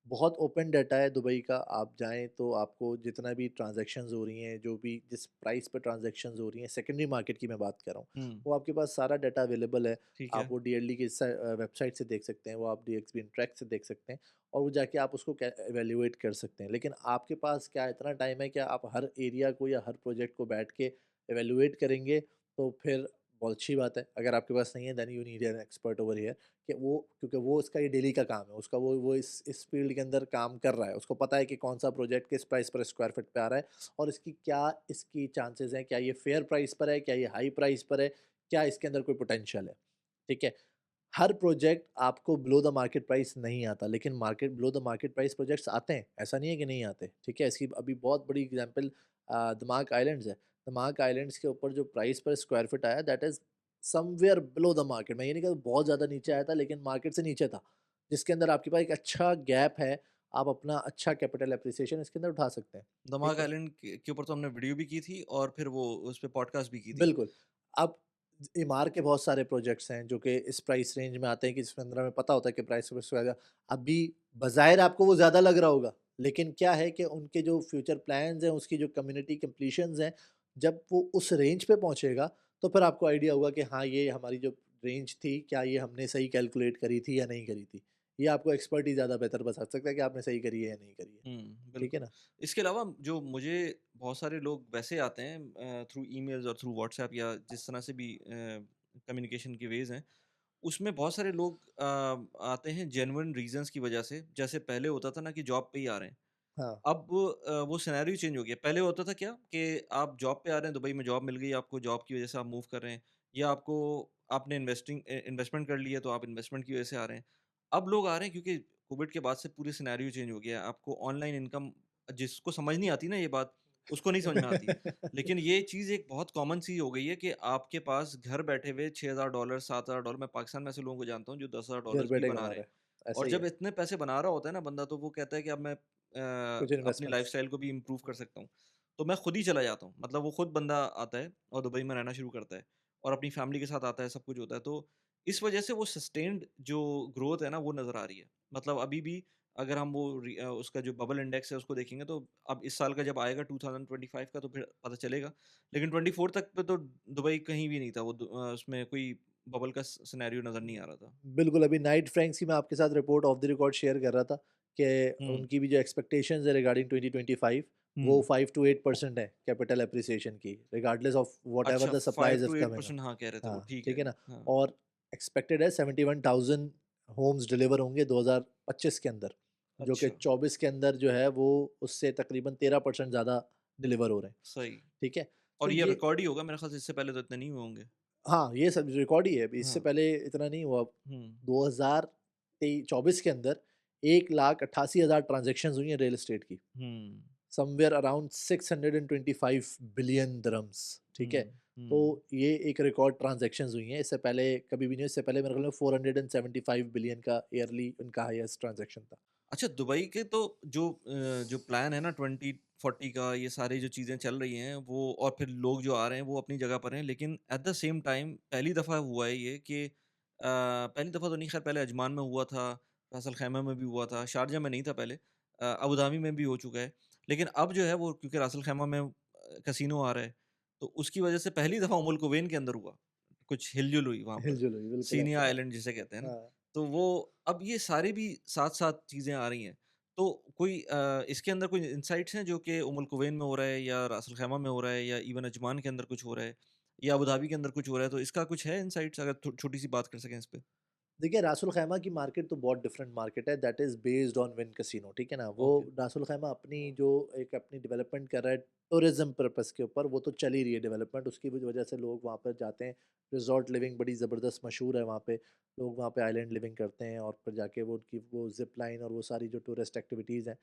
बहुत ओपन डाटा है दुबई का, आप जाएँ तो आपको जितना भी ट्रांज़ैक्शंस हो रही हैं, जो भी जिस प्राइस पे ट्रांज़ैक्शंस हो रही हैं, सेकेंडरी मार्केट की मैं बात कर रहा हूँ, हुँ, वो आपके पास सारा डाटा अवेलेबल है। ठीक आप है। वो डीएलडी की वेबसाइट से देख सकते हैं, वो आप डीएक्सबी इंटरेक्ट से देख सकते हैं और वो जाके आप उसको कै इवैल्यूएट कर सकते हैं। लेकिन आपके पास क्या इतना टाइम है, क्या आप हर एरिया को या हर प्रोजेक्ट को बैठ के इवैल्यूएट करेंगे? तो फिर बहुत अच्छी बात है। अगर आपके पास नहीं है, then you need an expert over here. कि वो, क्योंकि वो उसका ये डेली का काम है, उसका वो इस फ़ील्ड के अंदर काम कर रहा है, उसको पता है कि कौन-सा प्रोजेक्ट किस प्राइस पर स्क्वायर फीट पे आ रहा है और इसकी चांसेज़ हैं, क्या ये फेयर प्राइस पर है, क्या ये हाई प्राइस पर है, क्या इसके अंदर कोई पोटेंशियल है, ठीक है? हर प्रोजेक्ट आपको बिलो द मार्केट प्राइस नहीं आता, लेकिन market below the market price projects आते हैं, ऐसा नहीं है कि नहीं आते, ठीक है? इसकी अभी बहुत बड़ी एग्ज़ाम्पल दमाक आइलैंड्स है। दमाक आइलैंड्स के ऊपर जो प्राइस पर स्क्वायर फीट आया, that is somewhere below the market. मैं ये नहीं कहता बहुत ज़्यादा नीचे आया था, लेकिन मार्केट से नीचे था, जिसके अंदर आपके पास एक अच्छा गैप है, आप अपना अच्छा कैपिटल एप्रिसिएशन इसके अंदर उठा सकते हैं, दमाक ठीक है? आइलैंड के ऊपर तो हमने वीडियो भी की थी और फिर वो उस पे पॉडकास्ट भी की थी। बिल्कुल। अब एमआर के बहुत सारे प्रोजेक्ट्स हैं जो कि इस प्राइस रेंज में आते हैं कि जिसमें अंदर हमें पता होता है कि प्राइस अभी बज़ाहिर आपको वो ज़्यादा लग रहा होगा, लेकिन क्या है कि उनके जो फ्यूचर प्लान्स हैं, उसकी जो कम्युनिटी कंप्लीशंस हैं, जब वो उस रेंज पे पहुँचेगा, तो फिर आपको आइडिया होगा कि हाँ, ये हमारी जो रेंज थी, क्या ये हमने सही कैलकुलेट करी थी या नहीं करी थी। ये आपको एक्सपर्ट ही ज़्यादा बेहतर बता सकता है कि आपने सही करी है या नहीं करी है। ठीक है बिल्कुल। ना? इसके अलावा जो मुझे बहुत सारे लोग वैसे आते हैं थ्रू ईमेल्स और थ्रू व्हाट्सएप या जिस तरह से भी कम्युनिकेशन के वेज़ हैं, उसमें बहुत सारे लोग आते हैं जेन्युइन रीज़न्स की वजह से। जैसे पहले होता था ना कि जॉब पे ही आ रहे हैं। हाँ। अब वो सिनेरियो चेंज हो गया। पहले होता था क्या कि आप जॉब पे आ रहे हैं, दुबई में जॉब मिल गई आपको, जॉब की वज़ह से आप मूव कर रहे हैं या आपने इन्वेस्टमेंट कर लिया तो आप इन्वेस्टमेंट की वज़ह से आ रहे हैं। अब लोग आ रहे हैं क्योंकि कोविड के बाद से पूरे सिनेरियो चेंज हो गया है। आपको ऑनलाइन इनकम जिसको समझ नहीं आती ना ये बात, उसको नहीं समझ में आती। लेकिन ये चीज़ एक बहुत कॉमन सी हो गई है कि आपके पास घर बैठे हुए $6000 $7000 मैं पाकिस्तान में ऐसे लोगों को जानता हूँ जो घर $10,000 भी बैठे बना कमा रहे रहा हैं। है। ऐसा और ही जब है। इतने पैसे बना रहा होता है ना बंदा तो वो कहता है कि अब मैं कुछ अपनी इन्वेस्टमेंट्स। लाइफ़स्टाइल को भी इम्प्रूव कर सकता हूँ। तो मैं खुद ही चला जाता हूँ। मतलब वो खुद बंदा आता है और दुबई में रहना शुरू करता है और अपनी फैमिली के साथ आता है, सब कुछ होता है। तो इस वजह से वो सस्टेन्ड जो ग्रोथ है ना वो नज़र आ रही है। मतलब अभी भी अगर हम उसका जो बबल इंडेक्स है उसको देखेंगे तो अब इस साल का जब आएगा 2025 का तो फिर पता चलेगा। लेकिन 24 तक पे तो दुबई कहीं भी नहीं था। उसमें कोई बबल का सिनेरियो नज़र नहीं आ रहा था। बिल्कुल, अभी नाइट फ्रैंक्स की मैं आपके साथ report of the record share कर रहा था कि हुँ। उनकी भी जो एक्सपेक्टेशंस है रिगार्डिंग 2025, वो हुँ। 5 टू 8% है कैपिटल एप्रिसिएशन की, रिगार्डलेस ऑफ व्हाटएवर अच्छा the 5 supplies to have come in. 8% हाँ, कह रहे थे वो, हाँ, ठीक ठीक है। है ना? हाँ, और एक्सपेक्टेड है 71,000 होम्स डिलीवर होंगे 2025 के अंदर, जो कि अच्छा, 24 के अंदर जो है वो उससे तकरीबन 13% ज़्यादा डिलीवर हो रहे हैं, सही। ठीक है? तो और ये ये, रिकॉर्ड ही होगा मेरे ख़्याल से इससे पहले तो इतने नहीं हुए होंगे। हाँ, ये सब रिकॉर्ड ही है, इससे हाँ, पहले इतना नहीं हुआ। हुँ, 2024 के अंदर 1,88,000 ट्रांज़ैक्शंस हुई हैं रियल एस्टेट की, हुँ, समव्हेयर अराउंड 625 बिलियन दिरहम्स, ठीक है? हुँ, तो हुँ। ये एक रिकॉर्ड ट्रांज़ैक्शंस हुई हैं, इससे पहले कभी भी नहीं हुई, इससे पहले मेरे ख्याल में 475 बिलियन का ईयरली उनका हाईएस्ट ट्रांज़ैक्शन था। अच्छा दुबई के तो जो प्लान है ना 2040 का ये सारी जो चीज़ें चल रही हैं वो और फिर लोग जो आ रहे हैं वो अपनी जगह पर हैं लेकिन एट द सेम टाइम पहली दफ़ा हुआ है ये कि पहली दफ़ा तो नहीं खैर पहले अजमान में हुआ था, रास अल खैमा में भी हुआ था, शारजा में नहीं था पहले अबू धाबी में भी हो चुका है। लेकिन अब जो है वो क्योंकि रास अल खैमा में कैसीनो आ रहा है, तो उसकी वजह से पहली दफ़ा उमुल कुवैन के अंदर हुआ, कुछ हिलजुल हुई वहाँ पर, हिलजुल हुई, बिल्कुल सीनिया ऐसा था। आइलैंड जिसे कहते हैं ना। हाँ। तो वो अब ये सारी भी साथ-साथ चीज़ें आ रही हैं। तो कोई इसके अंदर कोई इनसाइट्स हैं जो कि उम अल कुवैन में हो रहा है या रास अल खैमा में हो रहा है या इवन अजमान के अंदर कुछ हो रहा है या अबू धाबी के अंदर कुछ हो रहा है, तो इसका कुछ है इनसाइट्स अगर छोटी-सी बात कर सकें इस पे? देखिए, रासुल खैमा की मार्केट तो बहुत डिफरेंट मार्केट है, that is based on win casino, ठीक है ना? वो ओके। रासुल खैमा अपनी जो एक अपनी डेवलपमेंट कर रहा है टूरिज़्म पर्पज़ के ऊपर, वो तो चल ही रही है डेवलपमेंट, उसकी वजह से लोग वहाँ पर जाते हैं। रिज़ॉर्ट लिविंग बड़ी ज़बरदस्त मशहूर है वहाँ पे, लोग वहाँ पे आइलैंड लिविंग करते हैं और फिर जाके वो उनकी वो ज़िप लाइन और वो सारी जो टूरिस्ट एक्टिविटीज़ हैं,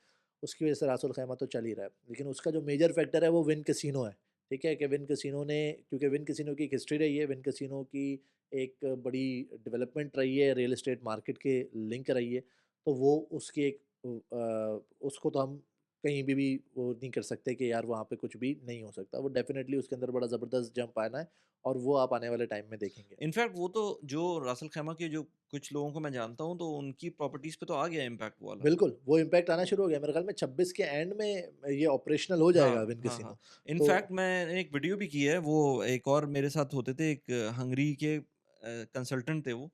उसकी वजह से रासुल खैमा तो चल ही रहा है। लेकिन उसका जो मेजर फैक्टर है वो विन कैसीनो है, ठीक है? कि विन कैसीनो ने, क्योंकि विन कैसीनो की एक हिस्ट्री रही है, विन कैसीनो की एक बड़ी डेवलपमेंट रही है, रियल एस्टेट मार्केट के लिंक रही है, तो वो उसकी एक उसको तो हम कहीं भी वो नहीं कर सकते कि यार वहाँ पे कुछ भी नहीं हो सकता। वो डेफ़िनेटली उसके अंदर बड़ा ज़बरदस्त जंप आना है और वो आप आने वाले टाइम में देखेंगे। इनफैक्ट वो तो जो रासल खैमा के जो कुछ लोगों को मैं जानता हूँ, तो उनकी प्रॉपर्टीज़ पे तो आ गया इम्पैक्ट वो वाला। बिल्कुल, वो इम्पैक्ट आना शुरू हो गया। मेरे ख़्याल में 26 के एंड में ये ऑपरेशनल हो जाएगा हाँ, विन हाँ, हाँ। कैसिनो। तो इनफैक्ट मैंने एक वीडियो भी की है, वो एक और मेरे साथ होते थे, एक हंगरी के कंसल्टेंट थे वो,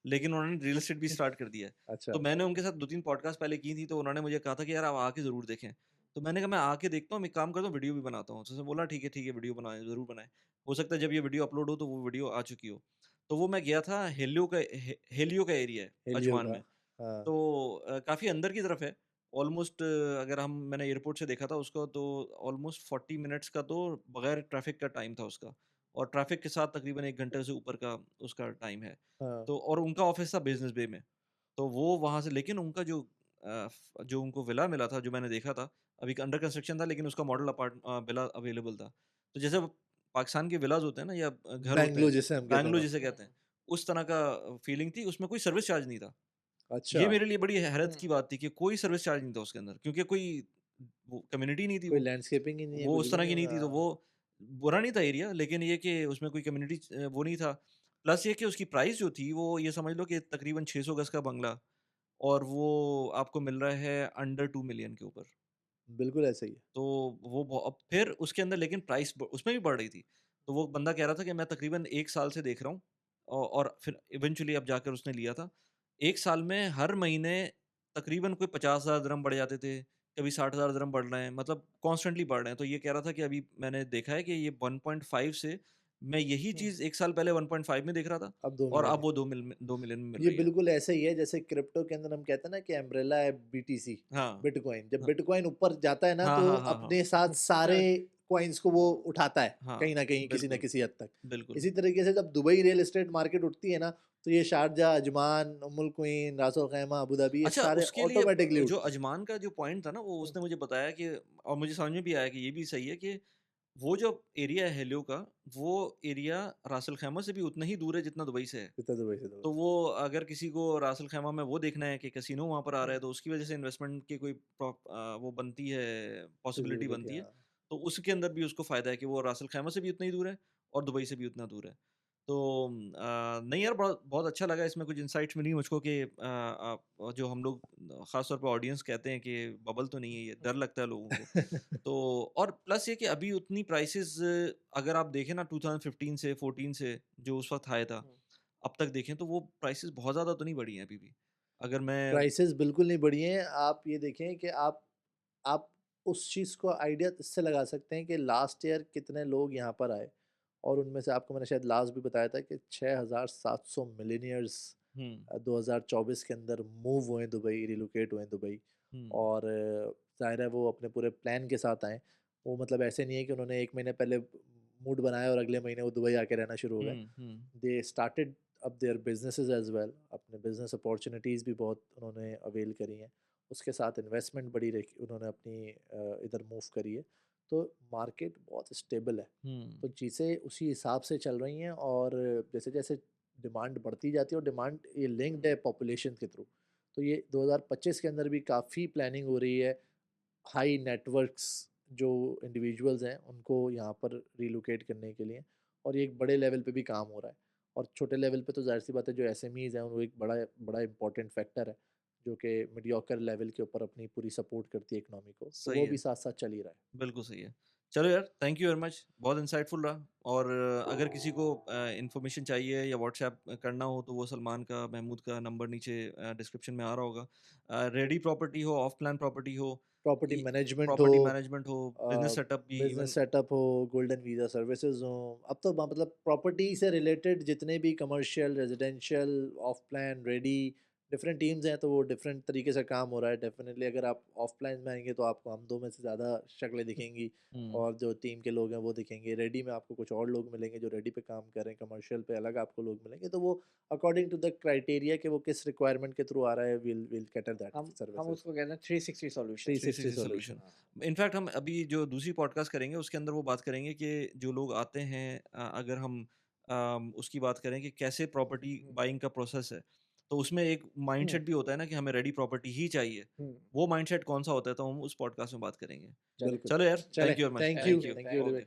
लेकिन उन्होंने रियल एस्टेट भी स्टार्ट कर दिया है। तो अच्छा, मैंने उनके साथ 2-3 पॉडकास्ट पहले की थी, तो उन्होंने मुझे कहा था कि यार आप आके ज़रूर देखें। तो मैंने कहा मैं आके देखता हूँ, मैं एक काम करता हूँ वीडियो भी बनाता हूँ। तो उसने बोला ठीक है वीडियो बनाएँ, ज़रूर बनाएँ। हो सकता है जब ये वीडियो अपलोड हो तो वो वीडियो आ चुकी हो। तो वो मैं गया था, हेलियो का एरिया है हेलियो अजमान का। में। हाँ, तो काफ़ी अंदर की तरफ है। ऑलमोस्ट अगर हम मैंने एयरपोर्ट से देखा था उसको, तो ऑलमोस्ट 40 मिनट्स का तो बगैर ट्रैफ़िक का टाइम था उसका, और ट्रैफ़िक के साथ तकरीबन 1 घंटे से ऊपर का उसका टाइम है। हाँ। तो और उनका ऑफ़िस था बिज़नेस बे में। तो वो वहाँ से, लेकिन उनका जो उनको विला मिला था, जो मैंने देखा था, अभी अंडर कंस्ट्रक्शन था, लेकिन उसका मॉडल विला अवेलेबल था। तो जैसे वो पाकिस्तान के विलाज़ होते हैं ना, या घर होते बैंगलो हैं, जिसे हम कहते हैं बैंगलो ना। जिसे कहते हैं, उस तरह का फीलिंग थी। उसमें कोई सर्विस चार्ज नहीं था। अच्छा, ये मेरे लिए बड़ी हैरत हुँ। की बात थी कि कोई सर्विस चार्ज नहीं था उसके अंदर, क्योंकि कोई वो कम्युनिटी नहीं थी कोई वो। लैंडस्केपिंग ही नहीं है, वो कुछ उस भी तरह नहीं की नहीं होगा। थी, तो वो बुरा नहीं था एरिया, लेकिन ये कि उसमें कोई कम्युनिटी वो नहीं था। प्लस ये कि उसकी प्राइस जो थी, वो ये समझ लो कि तकरीबन 600 गज़ का बंगला, और वो आपको मिल रहा है अंडर 2 मिलियन के ऊपर। बिल्कुल ऐसा ही है। तो वो अब फिर उसके अंदर लेकिन प्राइस उसमें भी बढ़ रही थी। तो वो बंदा कह रहा था कि मैं तकरीबन 1 साल से देख रहा हूँ, और फिर इवेंचुअली अब जाकर उसने लिया था। 1 साल में हर महीने तकरीबन कोई 50,000 दिरहम बढ़ जाते थे, कभी 60,000 दिरहम बढ़ रहे हैं, मतलब कॉन्स्टेंटली बढ़ रहे हैं। तो ये कह रहा था कि अभी मैंने देखा है कि ये 1.5 से, मैं यही हुँ। चीज़ 1 साल पहले 1.5 में देख रहा था, अब 2 और मिलियन अब है। वो 2 मिलियन में मिल ये रही है। बिल्कुल ऐसा ही है जैसे क्रिप्टो के अंदर हम कहते हैं ना कि अम्ब्रेला है बीटीसी, हाँ। बिटकॉइन। जब हाँ। बिटकॉइन ऊपर जाता है ना हाँ, तो हाँ, हाँ, हाँ। अपने साथ सारे कॉइन्स को वो उठाता है, हाँ, कहीं न कहीं, किसी न बिल्कुल, किसी हद तक। बिल्कुल। इसी तरीके से जब दुबई रियल एस्टेट मार्केट उठती है ना, तो ये शारजाह, अजमान, उम्मुल क्वीन, रास अल खैमा, अबू धाबी, ये अच्छा, सारे उसके लिए ऑटोमैटिकली जो उठते हैं। अजमान का जो पॉइंट था ना, वो हुँ, उसने मुझे बताया कि, और मुझे समझ में भी आया कि ये भी सही है कि वो जो एरिया है हेलियो का, वो एरिया रास अल खैमा से भी उतना ही दूर है जितना दुबई से है। कितना दुबई से दूर तो है। वो, अगर किसी को रास अल खैमा में वो देखना है कि कैसीनो वहाँ पर आ रहा हुँ, है, तो उसकी वजह से इन्वेस्टमेंट की कोई वो बनती है, पॉसिबिलिटी फिज़िबिलिटी बनती है। हाँ। तो उसके अंदर भी उसको फ़ायदा है कि वो रास अल खैमा से भी उतना ही दूर है, और दुबई से भी उतना दूर है। तो नहीं यार, बहुत बहुत अच्छा लगा, इसमें कुछ इनसाइट्स मिली मुझको कि जो हम लोग ख़ास तौर पे ऑडियंस कहते हैं कि बबल तो नहीं है ये, डर लगता है लोगों को। तो और प्लस ये कि अभी उतनी प्राइसेज़, अगर आप देखें ना 2015 से 14 से जो उस वक़्त हाई था, हुँ। अब तक देखें तो वो प्राइसेज़ बहुत ज़्यादा तो नहीं बढ़ी हैं अभी भी। अगर मैं प्राइसेज़ बिल्कुल नहीं बढ़ी हैं। आप ये देखें कि आप उस चीज़ को आइडिया इससे लगा सकते हैं कि लास्ट ईयर कितने लोग यहाँ पर आए और उनमें से आपको मैंने शायद लास्ट भी बताया था कि 6,700 मिलियनियर्स हुँ, 2024 के अंदर मूव हुए दुबई, रिलोकेट हुए दुबई हुँ, और ज़ाहिर है वो अपने पूरे प्लान के साथ आए। वो मतलब ऐसे नहीं है कि उन्होंने 1 महीने पहले मूड बनाया और अगले महीने वो दुबई आके रहना शुरू हो गए। हुँ, हुँ, they started up their businesses as well, अपने बिज़नेस अपॉर्च्युनिटीज़ भी बहुत उन्होंने अवेल करी हैं। उसके साथ इन्वेस्टमेंट बड़ी रखी उन्होंने अपनी इधर मूव करी है। तो मार्केट बहुत स्टेबल है। हुँ, तो चीज़ें उसी हिसाब से चल रही हैं और जैसे-जैसे डिमांड बढ़ती जाती है और डिमांड ये लिंक्ड है पॉपुलेशन के थ्रू। तो ये 2025 के अंदर भी काफ़ी प्लानिंग हो रही है हाई नेटवर्क्स जो इंडिविजुअल्स हैं उनको यहाँ पर रिलोकेट करने के लिए और ये एक बड़े लेवल पे भी काम हो रहा है और छोटे लेवल पे तो जाहिर सी बात है जो एसएमईज हैं वो एक बड़ा बड़ा इंपॉर्टेंट फैक्टर है जो कि मीडियोकर लेवल के ऊपर अपनी पूरी सपोर्ट करती है इकोनॉमी को तो सही वो भी है। साथ साथ चल ही रहा है। बिल्कुल सही है। चलो यार, थैंक यू वेरी मच, बहुत इंसाइटफुल रहा। और अगर किसी को इन्फॉर्मेशन चाहिए या व्हाट्सएप करना हो, तो वो सलमान का, महमूद का नंबर नीचे डिस्क्रिप्शन में आ रहा होगा। रेडी प्रॉपर्टी हो, ऑफ प्लान प्रॉपर्टी हो, प्रॉपर्टी इ मैनेजमेंट हो, प्रॉपर्टी मैनेजमेंट हो, बिज़नेस सेटअप भी बिजनेस इवन। सेटअप हो, गोल्डन वीज़ा सर्विसेज हो, अब तो मतलब प्रॉपर्टी से रिलेटेड जितने भी commercial residential of plan ready different teams हैं तो वो डिफरेंट तरीके से काम हो रहा है। डेफिनेटली अगर आप ऑफ प्लान में आएंगे तो आपको हम दो में से ज़्यादा शक्लें दिखेंगी हुँ, और जो टीम के लोग हैं वो दिखेंगे। रेडी में आपको कुछ और लोग मिलेंगे जो रेडी पे काम कर रहे हैं, कमर्शियल पे अलग आपको लोग मिलेंगे। तो वो अकॉर्डिंग टू द क्राइटेरिया कि वो किस रिक्वायरमेंट के थ्रू आ रहा है, विल कैटर दैट हम सर्विसेज। उसको कहते हैं 360 सॉल्यूशन। 360 360 सॉल्यूशन। सॉल्यूशन। हाँ। इनफैक्ट हम अभी जो दूसरी पॉडकास्ट करेंगे, उसके अंदर वो बात करेंगे कि जो लोग आते हैं, अगर हम उसकी बात करें कि कैसे प्रॉपर्टी हुँ, बाइंग का प्रोसेस है। तो उसमें एक माइंडसेट हम्म भी होता है ना कि हमें रेडी प्रॉपर्टी ही चाहिए। हम्म वो माइंडसेट कौन सा होता है तो हम उस पॉडकास्ट में बात करेंगे। चलिए बिल्कुल। चलो यार, चलें, thank you very much. Thank thank you, thank you you. Thank thank you you okay.